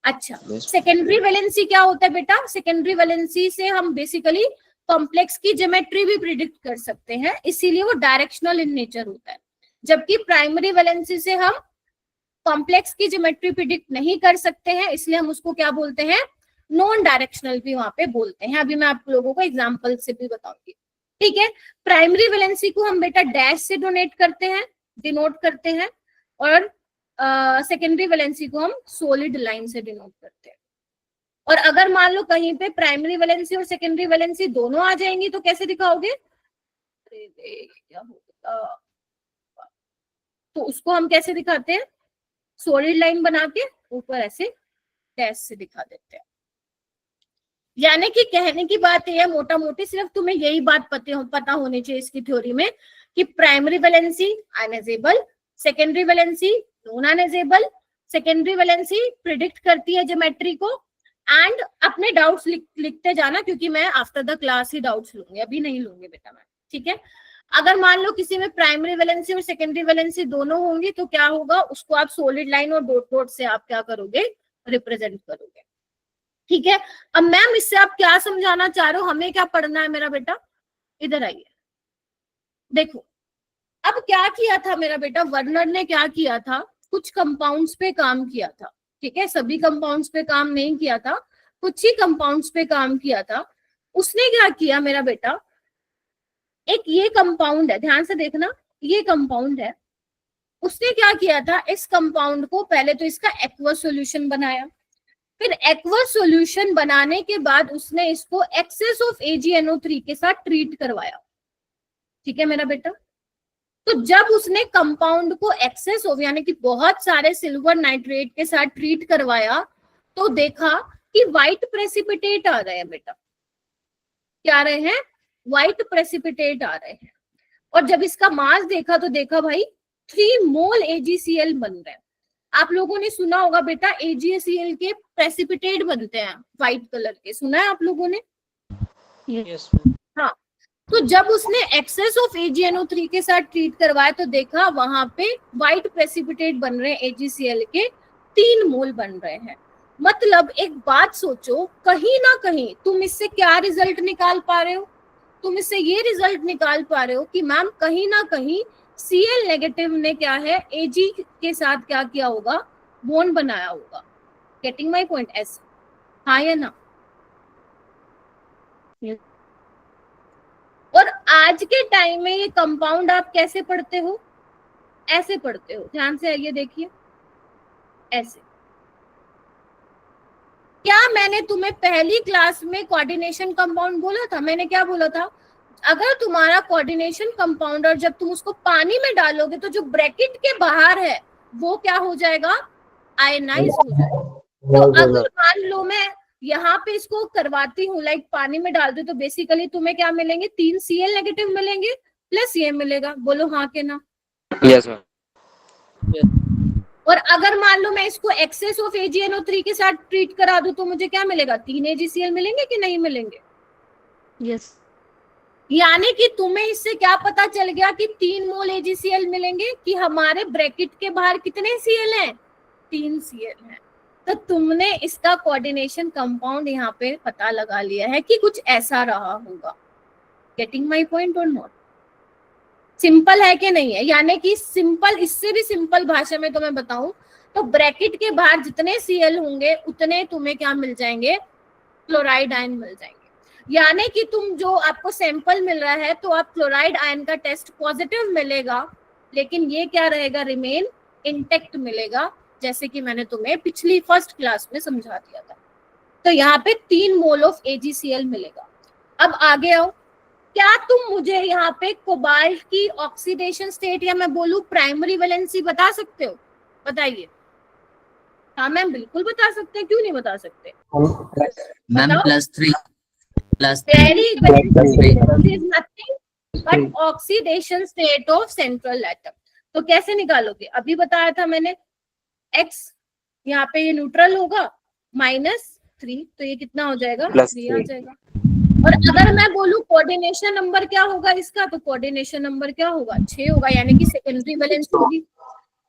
अच्छा, सेकेंडरी वैलेंसी क्या होता है बेटा? सेकेंडरी वैलेंसी से हम बेसिकली कॉम्प्लेक्स की ज्योमेट्री भी प्रिडिक्ट कर सकते हैं, इसीलिए वो डायरेक्शनल इन नेचर होता है। जबकि प्राइमरी वैलेंसी से हम कॉम्प्लेक्स की ज्योमेट्री प्रिडिक्ट नहीं कर सकते हैं, इसलिए हम उसको क्या बोलते हैं? नॉन डायरेक्शनल भी वहां पे बोलते हैं। अभी मैं आप लोगों को एग्जांपल से भी बताऊंगी। ठीक है, प्राइमरी वैलेंसी को हम बेटा डैश से डिनोट करते हैं, और सेकेंडरी वैलेंसी को हम सॉलिड लाइन से डिनोट करते हैं। और अगर मान लो कहीं पे प्राइमरी वैलेंसी और सेकेंडरी वैलेंसी दोनों आ जाएंगी तो कैसे दिखाओगे? क्या होगा, तो उसको हम कैसे दिखाते हैं? सॉलिड लाइन बना के ऊपर ऐसे डैश से दिखा देते हैं। यानी कि कहने की बात यह है मोटा मोटी, सिर्फ तुम्हें यही बात पता होनी चाहिए इसकी थ्योरी में कि primary valency ionisable, secondary valency non ionisable, secondary valency predict करती है ज्योमेट्री को। एंड अपने डाउट्स लिखते जाना, क्योंकि मैं after the class he doubts लूंगी, अभी नहीं लूंगी बेटा मैं, ठीक है। अगर मान लो किसी में प्राइमरी वैलेंसी और सेकेंडरी वैलेंसी दोनों होंगी तो क्या होगा, उसको आप सॉलिड लाइन और डॉट डॉट से आप क्या करोगे? रिप्रेजेंट करोगे, ठीक है। अब मैम इससे आप क्या समझाना चाह रहे हो, हमें क्या पढ़ना है मेरा बेटा? इधर आइए, देखो अब क्या किया था मेरा बेटा, वर्नर ने क्या किया था, कुछ कंपाउंड्स पे काम किया था, ठीक है। सभी कंपाउंड्स पे काम नहीं किया था, कुछ ही कंपाउंड्स पे काम किया था। उसने क्या किया मेरा बेटा, एक ये कंपाउंड है, ध्यान से देखना, ये कंपाउंड है। उसने क्या किया था, इस कंपाउंड को पहले तो इसका एक्वस सॉल्यूशन बनाया, फिर एक्वस सॉल्यूशन बनाने के बाद उसने इसको एक्सेस ऑफ AgNO3 के साथ ट्रीट करवाया, ठीक है मेरा बेटा। तो जब उसने कंपाउंड को एक्सेस ऑफ यानी कि बहुत सारे सिल्वर नाइट्रेट के साथ ट्रीट करवाया तो देखा कि व्हाइट प्रेसिपिटेट आ रहे हैं बेटा। क्या आ रहे हैं? व्हाइट प्रेसिपिटेट आ रहे हैं। और जब इसका मास देखा तो देखा भाई 3 मोल AgCl बन रहे हैं। आप लोगों ने सुना होगा बेटा AgCl के प्रेसिपिटेट बनते हैं व्हाइट कलर के, सुना है आप लोगों ने? यस हाँ, तो जब उसने एक्सेस ऑफ AgNO3 के साथ ट्रीट करवाया तो देखा वहां पे व्हाइट प्रेसिपिटेट बन रहे हैं, AgCl के 3 मोल बन रहे हैं। मतलब एक बात सोचो, कहीं ना कहीं तुम इससे क्या रिजल्ट निकाल पा रहे हो? तुम इससे ये रिजल्ट निकाल पा रहे हो कि मैम कहीं ना कहीं Cl नेगेटिव ने क्या है, Ag के साथ क्या किया होगा, बॉन्ड बनाया होगा। Getting my point? ऐसे, हाँ या ना? और आज के टाइम में ये कंपाउंड आप कैसे पढ़ते हो? ऐसे पढ़ते हो, ध्यान से आइए देखिए, ऐसे। क्या मैंने तुम्हें पहली क्लास में कोऑर्डिनेशन कंपाउंड बोला था? मैंने क्या बोला था, अगर तुम्हारा कोऑर्डिनेशन कंपाउंड और जब तुम उसको पानी में डालोगे तो जो ब्रैकेट के बाहर है वो क्या हो जाएगा, आयनाइज हो जाएगा। तो अगर मान लो मैं यहाँ पे इसको करवाती हूँ, लाइक पानी में डाल दो, तो बेसिकली तुम्हें क्या मिलेंगे, 3 Cl नेगेटिव मिलेंगे प्लस ये मिलेगा। बोलो हाँ के ना? Yes ma'am. और अगर मान लो मैं इसको एक्सेस ऑफ AgNO3 के साथ ट्रीट करा दूं तो मुझे क्या मिलेगा, 3 AgCl मिलेंगे कि नहीं मिलेंगे? यस। यानी कि तुम्हें इससे क्या पता चल गया कि 3 मोल AgCl मिलेंगे, कि हमारे ब्रैकेट के बाहर कितने Cl हैं, 3 Cl हैं। तो तुमने इसका कोऑर्डिनेशन कंपाउंड यहाँ पे पता लगा लिया है कि कुछ ऐसा रहा होगा। गेटिंग माई पॉइंट और नॉट? सिंपल है कि नहीं है? यानी कि सिंपल, इससे भी सिंपल भाषा में तो मैं बताऊं तो ब्रैकेट के बाहर जितने Cl होंगे उतने तुम्हें क्या मिल जाएंगे, क्लोराइड आयन मिल जाएंगे। यानी कि तुम जो आपको सैंपल मिल रहा है तो आप क्लोराइड आयन का टेस्ट पॉजिटिव मिलेगा, लेकिन ये क्या रहेगा, रिमेन इंटेक्ट मिलेगा, जैसे कि मैंने तुम्हें पिछली फर्स्ट क्लास में समझा दिया था। तो यहाँ पे 3 मोल ऑफ AgCl मिलेगा। अब आगे आओ, क्या तुम मुझे यहाँ पे कोबाल्ट की ऑक्सीडेशन स्टेट या मैं बोलूं प्राइमरी वैलेंसी बता सकते हो? बताइए। हाँ मैम बिल्कुल बता सकते हैं, क्यों नहीं बता सकते? Ma'am +3 very good, is nothing but oxidation state of central atom. तो कैसे निकालोगे? अभी बताया था मैंने, x यहाँ पे ये न्यूट्रल होगा, -3, तो ये कितना हो जाएगा, 3 आ जाएगा। और अगर मैं बोलूं कोऑर्डिनेशन नंबर क्या होगा इसका, तो कोऑर्डिनेशन नंबर क्या होगा, 6 होगा, यानी कि सेकेंडरी वैलेंसी होगी।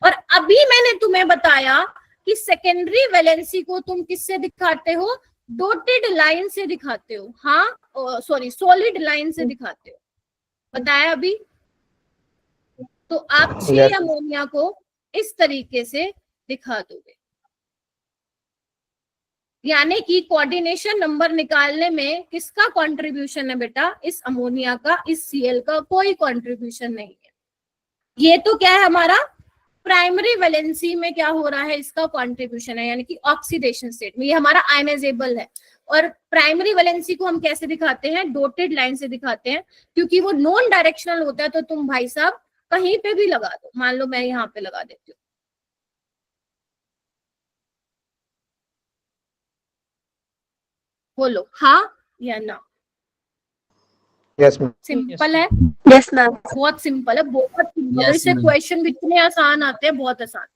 और अभी मैंने तुम्हें बताया कि सेकेंडरी वैलेंसी को तुम किससे दिखाते हो, डॉटेड लाइन से दिखाते हो, हाँ सॉरी सॉलिड लाइन से दिखाते हो, बताया अभी। तो आप 6 अमोनिया को इस तरीके से दिखा दोगे। यानी कि कोऑर्डिनेशन नंबर निकालने में किसका कंट्रीब्यूशन है बेटा, इस अमोनिया का, इस Cl का कोई कंट्रीब्यूशन नहीं है। ये तो क्या है हमारा प्राइमरी वैलेंसी में क्या हो रहा है, इसका कॉन्ट्रीब्यूशन है, यानी कि ऑक्सीडेशन स्टेट में ये हमारा आयनाइजेबल है। और प्राइमरी वैलेंसी को हम कैसे दिखाते हैं, डॉटेड लाइन से दिखाते हैं, क्योंकि वो नॉन डायरेक्शनल होता है। तो तुम भाई साहब कहीं पे भी लगा दो, मान लो मैं यहाँ पे लगा देती हूँ, बोलो हाँ या ना। Yes ma'am. सिंपल है, यस मैम। बहुत सिंपल है, बहुत सिंपल। Yes, इससे ma'am. क्वेश्चन भी इतने आसान आते हैं, बहुत आसान।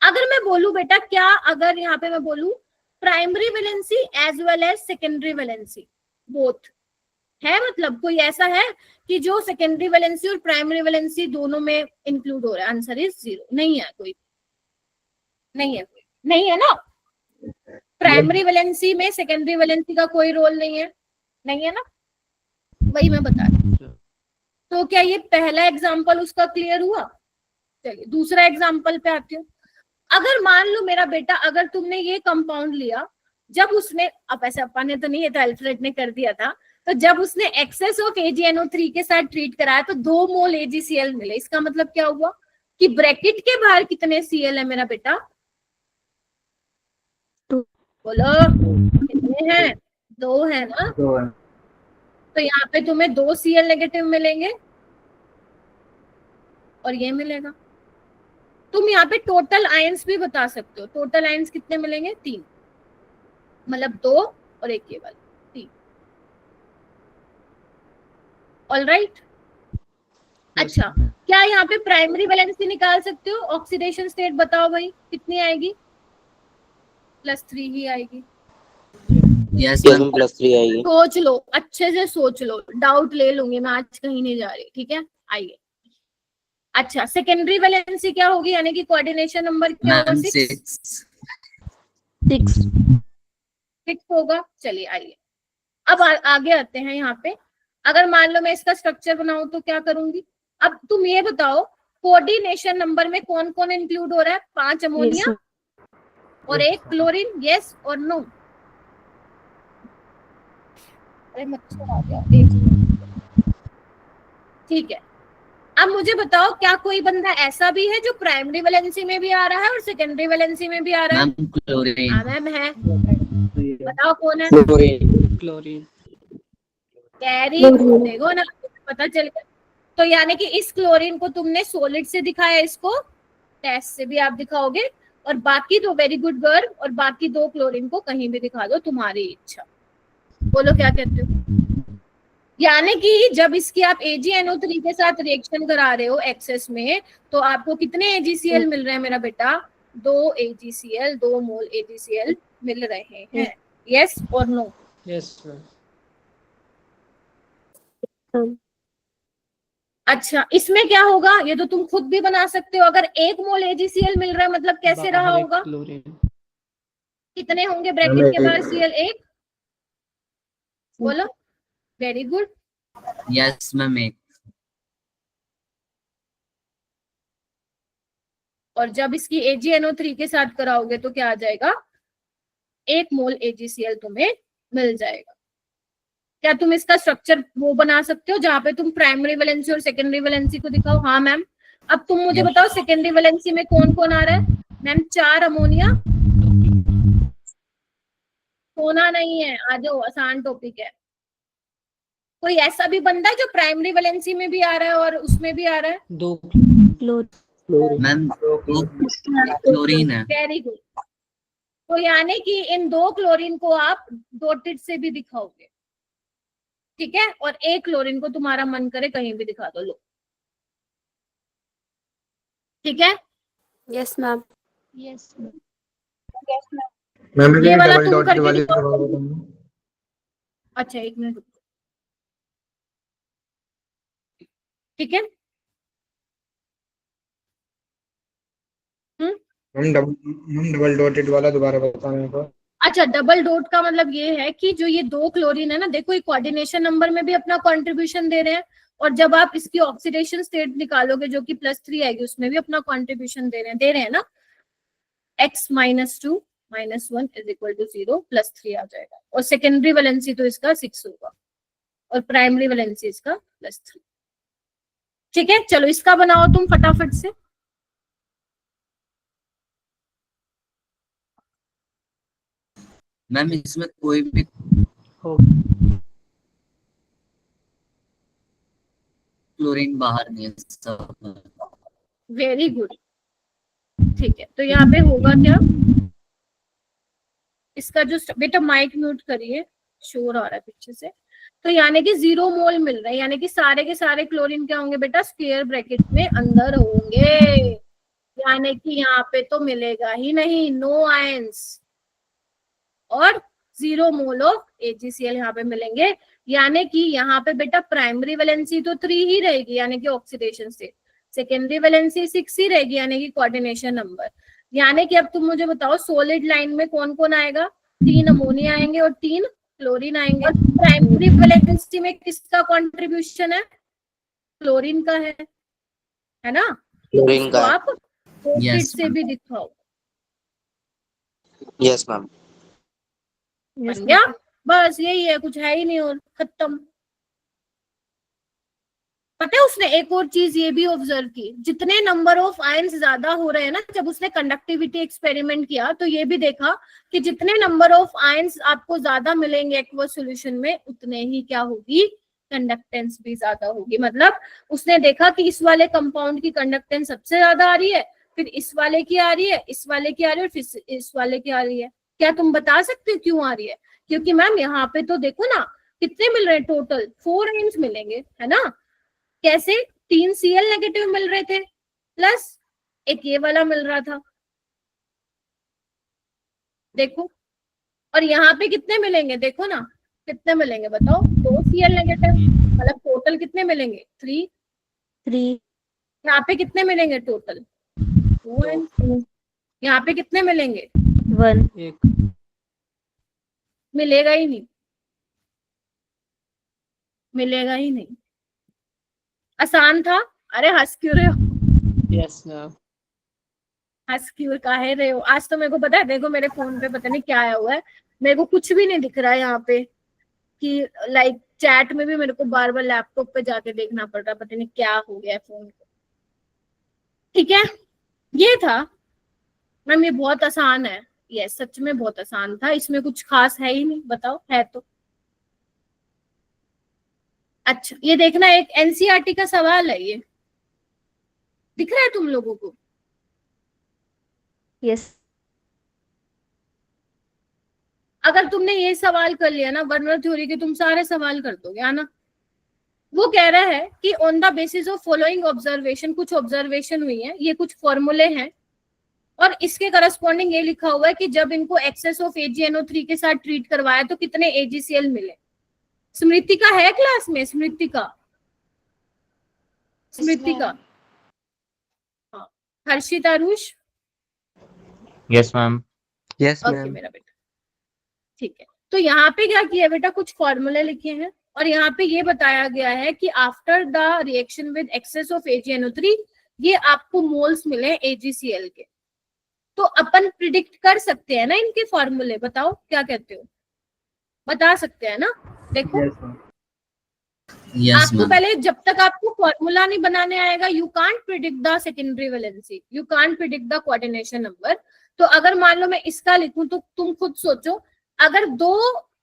अगर मैं बोलूं बेटा, क्या अगर यहाँ पे मैं बोलूं primary valency as well as secondary valency both है, मतलब कोई ऐसा है कि जो सेकेंडरी वैलेंसी और प्राइमरी वैलेंसी दोनों में इंक्लूड हो रहा है? Answer is 0। नहीं है कोई, नहीं है कोई, नहीं है ना। प्राइमरी वैलेंसी में सेकेंडरी वैलेंसी का कोई रोल नहीं है, नहीं है ना, वही मैं बता रही हूँ। तो क्या ये पहला एग्जाम्पल उसका क्लियर हुआ? चलिए दूसरा एग्जाम्पल पे आती हूँ। अगर मान लो मेरा बेटा, अगर तुमने ये कंपाउंड लिया, जब उसने, अब ऐसे अपन ने तो नहीं, ये तो अल्फ्रेड ने कर दिया था, तो जब उसने एक्सेस ऑफ AgNO3 के साथ ट्रीट कराया तो 2 मोल AgCl मिले। इसका मतलब क्या हुआ कि ब्रैकेट के बाहर कितने Cl है मेरा बेटा? बोलो कितने हैं? 2 है ना। तो यहाँ पे तुम्हें 2 Cl नेगेटिव मिलेंगे और ये मिलेगा। तुम यहाँ पे टोटल आयंस भी बता सकते हो। टोटल आयंस कितने मिलेंगे? 3, मतलब 2 और 1 ये वाला 3। ऑलराइट। अच्छा, क्या यहाँ पे प्राइमरी वैलेंसी निकाल सकते हो? ऑक्सीडेशन स्टेट बताओ भाई कितनी आएगी? +3 ही आएगी। यस yes, मैम +3 आएगी। सोच लो, अच्छे से सोच लो, डाउट ले लूंगी मैं, आज कहीं नहीं जा रही, ठीक है? आइए। अच्छा, सेकेंडरी वैलेंसी क्या होगी, यानी कि कोऑर्डिनेशन नंबर क्या होगा? मैम 6 6 होगा। चलिए आइए, अब आगे आते हैं। यहाँ पे अगर मान लो मैं इसका स्ट्रक्चर बनाऊं तो क्या करूंगी? अब तुम ये बताओ, कोऑर्डिनेशन नंबर में कौन कौन इंक्लूड हो रहा है? 5 अमोनिया और 1 क्लोरीन। यस और नो? अरे मच्छर आ गया, एक मिनट। ठीक है, अब मुझे बताओ, क्या कोई बंदा ऐसा भी है जो प्राइमरी वैलेंसी में भी आ रहा है और सेकेंडरी वैलेंसी में भी आ रहा है? Ma'am chlorine. हाँ मैम है, बताओ कौन है? क्लोरीन। कैरी, देखो ना, पता चल गया। तो यानी कि इस क्लोरीन को तुमने सॉलिड से दिखाया, इसको टेस्ट से भी आप दिखाओगे, और बाकी 2, वेरी गुड गर्ल, और बाकी 2 क्लोरीन को कहीं भी दिखा दो, तुम्हारी इच्छा। बोलो क्या कहते हो? यानी कि जब इसकी आप AgNO3 के साथ रिएक्शन करा रहे हो एक्सेस में, तो आपको कितने AgCl मिल रहे हैं मेरा बेटा? 2 AgCl, 2 मोल AgCl मिल रहे हैं। यस और नो? Yes ma'am. अच्छा, इसमें क्या होगा, ये तो तुम खुद भी बना सकते हो। अगर 1 मोल AgCl मिल रहा है, मतलब कैसे रहा होगा? कितने होंगे ब्रैकेट के बाहर Cl? 1। बोलो, वेरी गुड। Yes ma'am 1। और जब इसकी AgNO3 के साथ कराओगे तो क्या आ जाएगा? 1 मोल AgCl तुम्हें मिल जाएगा। क्या तुम इसका स्ट्रक्चर वो बना सकते हो जहां पे तुम प्राइमरी वैलेंसी और सेकेंडरी वैलेंसी को दिखाओ? हाँ मैम। अब तुम मुझे बताओ, सेकेंडरी वैलेंसी में कौन कौन आ रहा है? Ma'am 4 ammonia. सोना नहीं है, आ जाओ, आसान टॉपिक है। कोई ऐसा भी बंदा है जो प्राइमरी वैलेंसी में भी आ रहा है और उसमें भी आ रहा है? 2 मैम 2 क्लोरीन है। Very good. तो यानी कि इन 2 क्लोरीन को आप डॉटेड से भी दिखाओगे, ठीक है? और 1 क्लोरीन को तुम्हारा मन करे कहीं भी दिखा दो। लो, ठीक है? Yes ma'am. यस मैम ये वाला डबल तुम डॉटेड करके वाली दिखाओ। अच्छा, 1 मिनट, ठीक है? मैम डबल डॉटेड वाला दोबारा बताना मेरे को। अच्छा, डबल डॉट का मतलब ये है कि जो ये 2 क्लोरीन है ना, देखो ये कोऑर्डिनेशन नंबर में भी अपना कंट्रीब्यूशन दे रहे हैं, और जब आप इसकी ऑक्सीडेशन स्टेट निकालोगे जो कि +3 आएगी, उसमें भी अपना कंट्रीब्यूशन दे रहे हैं ना। x - 2 - 1 = 0, +3 आ जाएगा। और सेकेंडरी वैलेंसी तो इसका 6 होगा, और प्राइमरी वैलेंसी इसका +3। ठीक है, चलो इसका बनाओ तुम फटाफट से। मैम इसमें कोई भी क्लोरीन बाहर नहीं है सब। वेरी गुड, ठीक है। तो यहाँ पे होगा क्या, इसका जो बेटा माइक म्यूट करिए, शोर आ रहा है पीछे से। तो यानी कि 0 मोल मिल रहा है, यानी कि सारे के सारे क्लोरीन क्या होंगे बेटा, स्क्वायर ब्रैकेट में अंदर होंगे, यानी कि यहाँ पे तो मिलेगा ही नहीं, नो आयंस, और 0 मोल ऑफ AgCl यहाँ पे मिलेंगे। यानी कि यहाँ पे बेटा प्राइमरी वैलेंसी तो 3 ही रहेगी, यानी कि ऑक्सीडेशन स्टेट, सेकेंडरी वैलेंसी 6 ही रहेगी, यानी कि कोऑर्डिनेशन नंबर। यानी कि अब तुम मुझे बताओ सॉलिड लाइन में कौन कौन आएगा, 3 अमोनिया आएंगे और 3 क्लोरीन आएंगे। प्राइमरी वैलेंसी में किसका कंट्रीब्यूशन है, क्लोरीन का है ना, क्लोरीन तो का। आप Yes, से भी दिखाओ। Yes ma'am. बन गया, बस यही है, कुछ है ही नहीं और खत्म। पता है उसने एक और चीज ये भी ऑब्जर्व की, जितने नंबर ऑफ आयंस ज्यादा हो रहे हैं ना, जब उसने कंडक्टिविटी एक्सपेरिमेंट किया तो ये भी देखा कि जितने नंबर ऑफ आयंस आपको ज्यादा मिलेंगे एक्वस सॉल्यूशन में, उतने ही क्या होगी, कंडक्टेंस भी ज्यादा होगी। मतलब उसने देखा कि इस वाले कंपाउंड की कंडक्टेंस सबसे ज्यादा आ रही है, फिर इस वाले की आ रही है, इस वाले की आ रही है, और फिर इस वाले की आ रही है। क्या तुम बता सकते हो क्यों आ रही है? क्योंकि मैम यहाँ पे तो देखो ना कितने मिल रहे हैं, टोटल 4 आयंस मिलेंगे, है ना। कैसे, 3 Cl नेगेटिव मिल रहे थे, प्लस एक ये वाला मिल रहा था, देखो। और यहाँ पे कितने मिलेंगे, देखो ना कितने मिलेंगे, बताओ, 2 Cl नेगेटिव, मतलब टोटल कितने मिलेंगे, 3। यहाँ पे कितने मिलेंगे टोटल, 2। यहाँ पे कितने मिलेंगे, 1। मिलेगा ही नहीं, मिलेगा ही नहीं। आसान था, अरे हंस क्यों रहे हो, यस मैम। हंस क्यों काहे रहे हो? आज तो मेरे को पता है, देखो मेरे फोन पे पता नहीं क्या आया हुआ है, मेरे को कुछ भी नहीं दिख रहा है यहाँ पे, कि लाइक चैट में भी मेरे को बार बार लैपटॉप पे जाके देखना पड़ रहा है, पता नहीं क्या हो गया है फोन को। ठीक है, ये था मैम, ये बहुत आसान है, ये सच में बहुत आसान था, इसमें कुछ खास है ही नहीं, बताओ है तो। अच्छा ये देखना, एक एनसीईआरटी का सवाल है, ये दिख रहा है तुम लोगों को? यस। अगर तुमने ये सवाल कर लिया ना, वर्नर थ्योरी के तुम सारे सवाल कर दोगे, है ना। वो कह रहा है कि on the basis of following observation, कुछ ऑब्जर्वेशन हुई है, ये कुछ फॉर्मूले हैं, और इसके करस्पॉन्डिंग ये लिखा हुआ है कि जब इनको एक्सेस ऑफ AgNO3 के साथ ट्रीट करवाया तो कितने AgCl मिले। स्मृतिका है क्लास में, स्मृतिका, हाँ, Harshit, Aarush, yes ma'am. Yes okay ma'am. मेरा बेटा, ठीक है। तो यहाँ पे क्या किया बेटा, कुछ फॉर्मूले लिखे हैं, और यहाँ पे ये बताया गया है कि after the reaction with excess of AgNO3 ये आपको मोल्स मिले AgCl के। तो अपन प्रिडिक्ट कर सकते हैं ना इनके फॉर्मूले, बताओ क्या कहते हो, बता सकते हैं ना। देखो आपको पहले, जब तक आपको फॉर्मूला नहीं बनाने आएगा, you can't predict the secondary valency, you can't predict the coordination number. तो अगर मान लो मैं इसका लिखूं, तो तुम खुद सोचो, अगर 2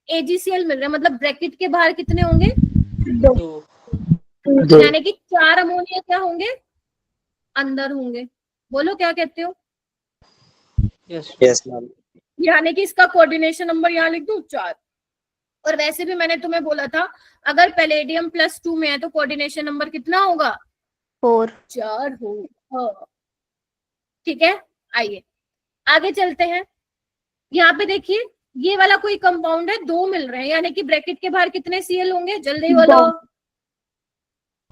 AgCl मिल रहे हैं, मतलब ब्रैकेट के बाहर कितने होंगे, 2, यानी कि 4 अमोनिया क्या होंगे, अंदर होंगे। बोलो क्या कहते हो? Yes ma'am. यानी कि इसका कोऑर्डिनेशन नंबर यहाँ लिख दूं 4। और वैसे भी मैंने तुम्हें बोला था, अगर पैलेडियम +2 में है तो कोऑर्डिनेशन नंबर कितना होगा, 4 होगा। ठीक है, आइए आगे चलते हैं। यहाँ पे देखिए, ये वाला कोई कंपाउंड है, 2 मिल रहे हैं, यानी कि ब्रैकेट के बाहर कितने Cl होंगे, जल्दी बोलो।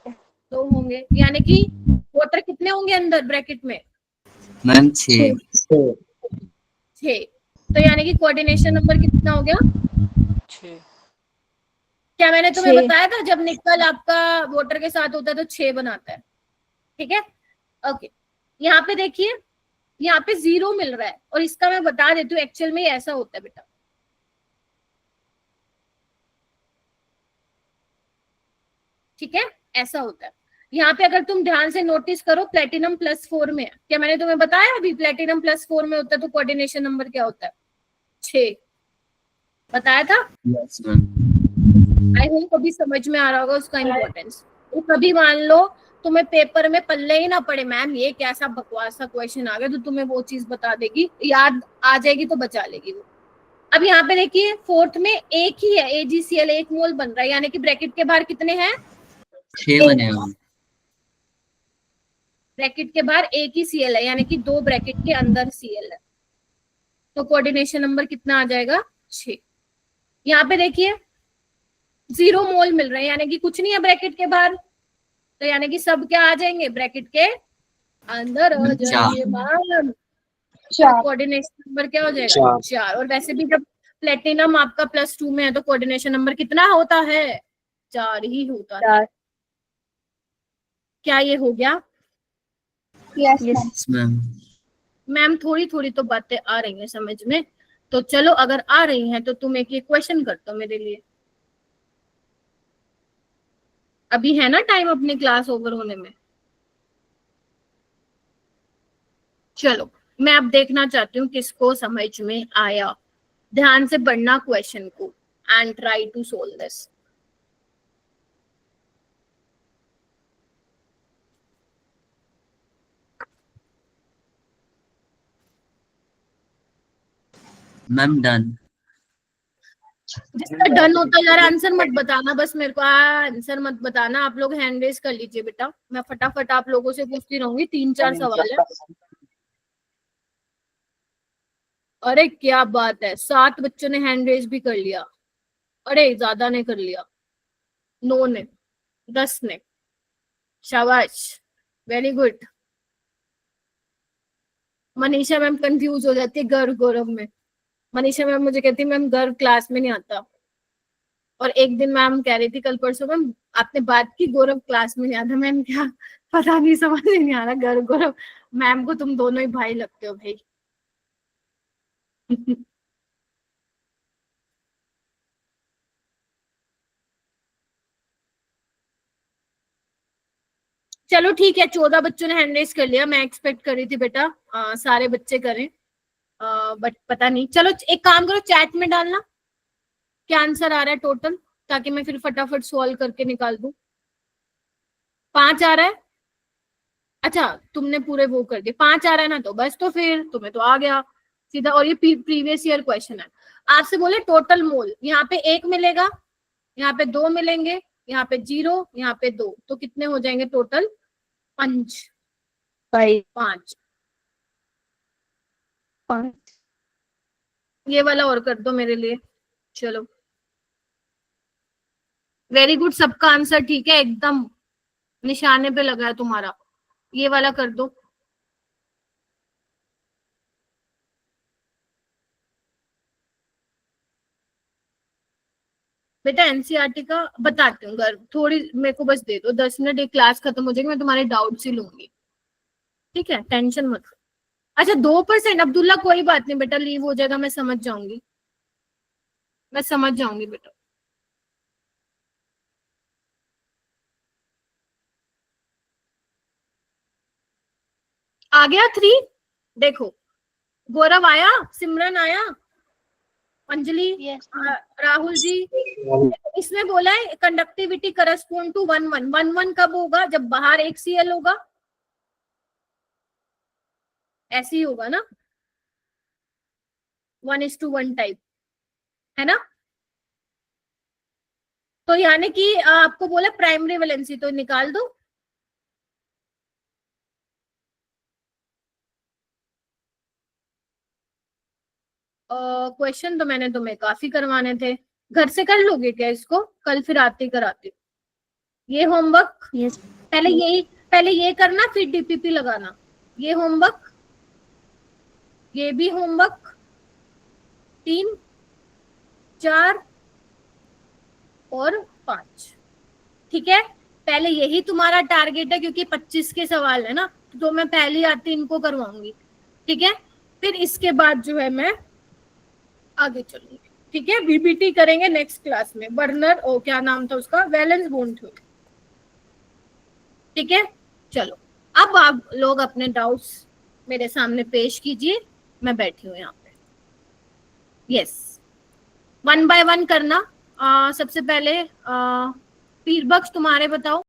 2 होंगे, यानी कि वाटर कितने होंगे अंदर ब्रैकेट में, मैम 6। 6। तो यानी कि कोऑर्डिनेशन नंबर कितना हो गया, 6। क्या मैंने तुम्हें 6। बताया था, जब निकल आपका वाटर के साथ होता है तो 6 बनाता है। ठीक है, ओके। यहाँ पे देखिए, यहाँ पे 0 मिल रहा है, और इसका मैं बता देती हूँ, एक्चुअल में ऐसा होता है बेटा। ठीक है, ऐसा होता है। यहाँ पे अगर तुम ध्यान से नोटिस करो, प्लेटिनम +4 में है, क्या मैंने तुम्हें बताया अभी, प्लेटिनम +4 में होता है तो कोऑर्डिनेशन नंबर क्या होता है, 6। बताया था। Yes, ma'am. आई होप अभी समझ में आ रहा होगा उसका इम्पोर्टेंस। तो कभी मान लो तुम्हें पेपर में पल्ले ही ना पड़े, मैम ये कैसा बकवास सा क्वेश्चन आ गया, तो तुम्हें वो चीज बता देगी, याद आ जाएगी तो बचा लेगी वो। अब यहाँ पे देखिए फोर्थ में एक ही है, AgCl 1 मोल बन रहा है, यानी कि ब्रैकेट के बाहर कितने हैं? 6 बने हैं। ब्रैकेट के बाहर एक ही Cl है, यानी कि 2 ब्रैकेट के अंदर Cl है, तो कोऑर्डिनेशन नंबर कितना आ जाएगा? 6। यहाँ पे देखिए 0 मोल मिल रहे हैं, यानी कि कुछ नहीं है ब्रैकेट के बाहर, तो यानी कि सब क्या आ जाएंगे? ब्रैकेट के अंदर आ जाएंगे मैम। कोऑर्डिनेशन नंबर क्या हो जाएगा? 4। और वैसे भी जब प्लेटिनम आपका +2 में है तो कोऑर्डिनेशन नंबर कितना होता है? 4 ही होता है। क्या ये हो गया? Yes, ma'am. मैम थोड़ी थोड़ी तो बातें आ रही हैं समझ में, तो चलो अगर आ रही हैं तो तुम एक ये क्वेश्चन कर दो मेरे लिए। अभी है ना टाइम अपनी क्लास ओवर होने में। चलो मैं अब देखना चाहती हूँ किसको समझ में आया। ध्यान से पढ़ना क्वेश्चन को and try to solve this. Ma'am, done. जिसका डन होता है यार आंसर मत बताना, बस मेरे को आंसर मत बताना। आप लोग हैंड रेज कर लीजिए बेटा, मैं फटाफट आप लोगों से पूछती रहूंगी। 3-4 सवाल है। अरे क्या बात है, 7 बच्चों ने हैंड रेज भी कर लिया। अरे ज्यादा ने कर लिया, 9 ने, 10 ने। शाबाश, very good. Manisha ma'am confuse हो जाती है गर्व गौरव में। मनीषा मैम मुझे कहती है मैम गर्व क्लास में नहीं आता, और एक दिन मैम कह रही थी कल परसों मैम आपने बात की गौरव क्लास में नहीं आता। मैम क्या पता नहीं, समझ नहीं आ रहा। गर्व गौरव मैम को तुम दोनों ही भाई लगते हो भाई। चलो ठीक है, 14 बच्चों ने हैंड रेज कर लिया। मैं एक्सपेक्ट कर रही थी बेटा सारे बच्चे करें, बट पता नहीं। चलो एक काम करो, चैट में डालना क्या आंसर आ रहा है टोटल, ताकि मैं फिर फटाफट सॉल्व करके निकाल दूं। 5 आ रहा है? अच्छा तुमने पूरे वो कर दिए। 5 आ रहा है ना, तो बस तो फिर तुम्हें तो आ गया सीधा। और ये प्रीवियस ईयर क्वेश्चन है। आपसे बोले टोटल मोल, यहाँ पे 1 मिलेगा, यहाँ पे 2 मिलेंगे, यहाँ पे 0, यहाँ पे 2, तो कितने हो जाएंगे टोटल? 5। 5। ये वाला और कर दो मेरे लिए। चलो वेरी गुड, सबका आंसर ठीक है, एकदम निशाने पे लगा है तुम्हारा। ये वाला कर दो। बेटा एनसीईआरटी का बताती हूँ, गर्व थोड़ी मेरे को बस दे दो 10 मिनट, एक क्लास खत्म हो जाएगी, मैं तुम्हारे डाउट्स ही लूंगी, ठीक है? टेंशन मत लो। अच्छा 2% अब्दुल्ला, कोई बात नहीं बेटा, लीव हो जाएगा, मैं समझ जाऊंगी, मैं समझ जाऊंगी बेटा। आ गया 3। देखो गौरव आया, सिमरन आया, अंजलि, राहुल जी। इसमें बोला है कंडक्टिविटी करस्पॉन्ड टू 1-1। 1-1 कब होगा? जब बाहर एक Cl होगा, ऐसे ही होगा ना, 1:1 टाइप, है ना? तो यानी कि आपको बोला प्राइमरी वैलेंसी, तो निकाल दो। क्वेश्चन तो मैंने तुम्हें काफी करवाने थे, घर से कर लोगे क्या इसको? कल फिर आते कराती हूँ। ये होमवर्क पहले ये करना, फिर डीपीपी लगाना। ये होमवर्क, ये भी होमवर्क, 3, 4 और 5, ठीक है? पहले यही तुम्हारा टारगेट है, क्योंकि 25 के सवाल है ना, तो मैं पहले आती इनको करवाऊंगी, ठीक है? फिर इसके बाद जो है मैं आगे चलूंगी, ठीक है? बीबीटी करेंगे नेक्स्ट क्लास में, बर्नर ओ क्या नाम था उसका, वैलेंस बॉन्ड थ्योरी, ठीक है? चलो अब आप लोग अपने डाउट्स मेरे सामने पेश कीजिए, मैं बैठी हूँ यहाँ पे। यस 1 by 1 करना। सबसे पहले पीर बख्श तुम्हारे बताओ।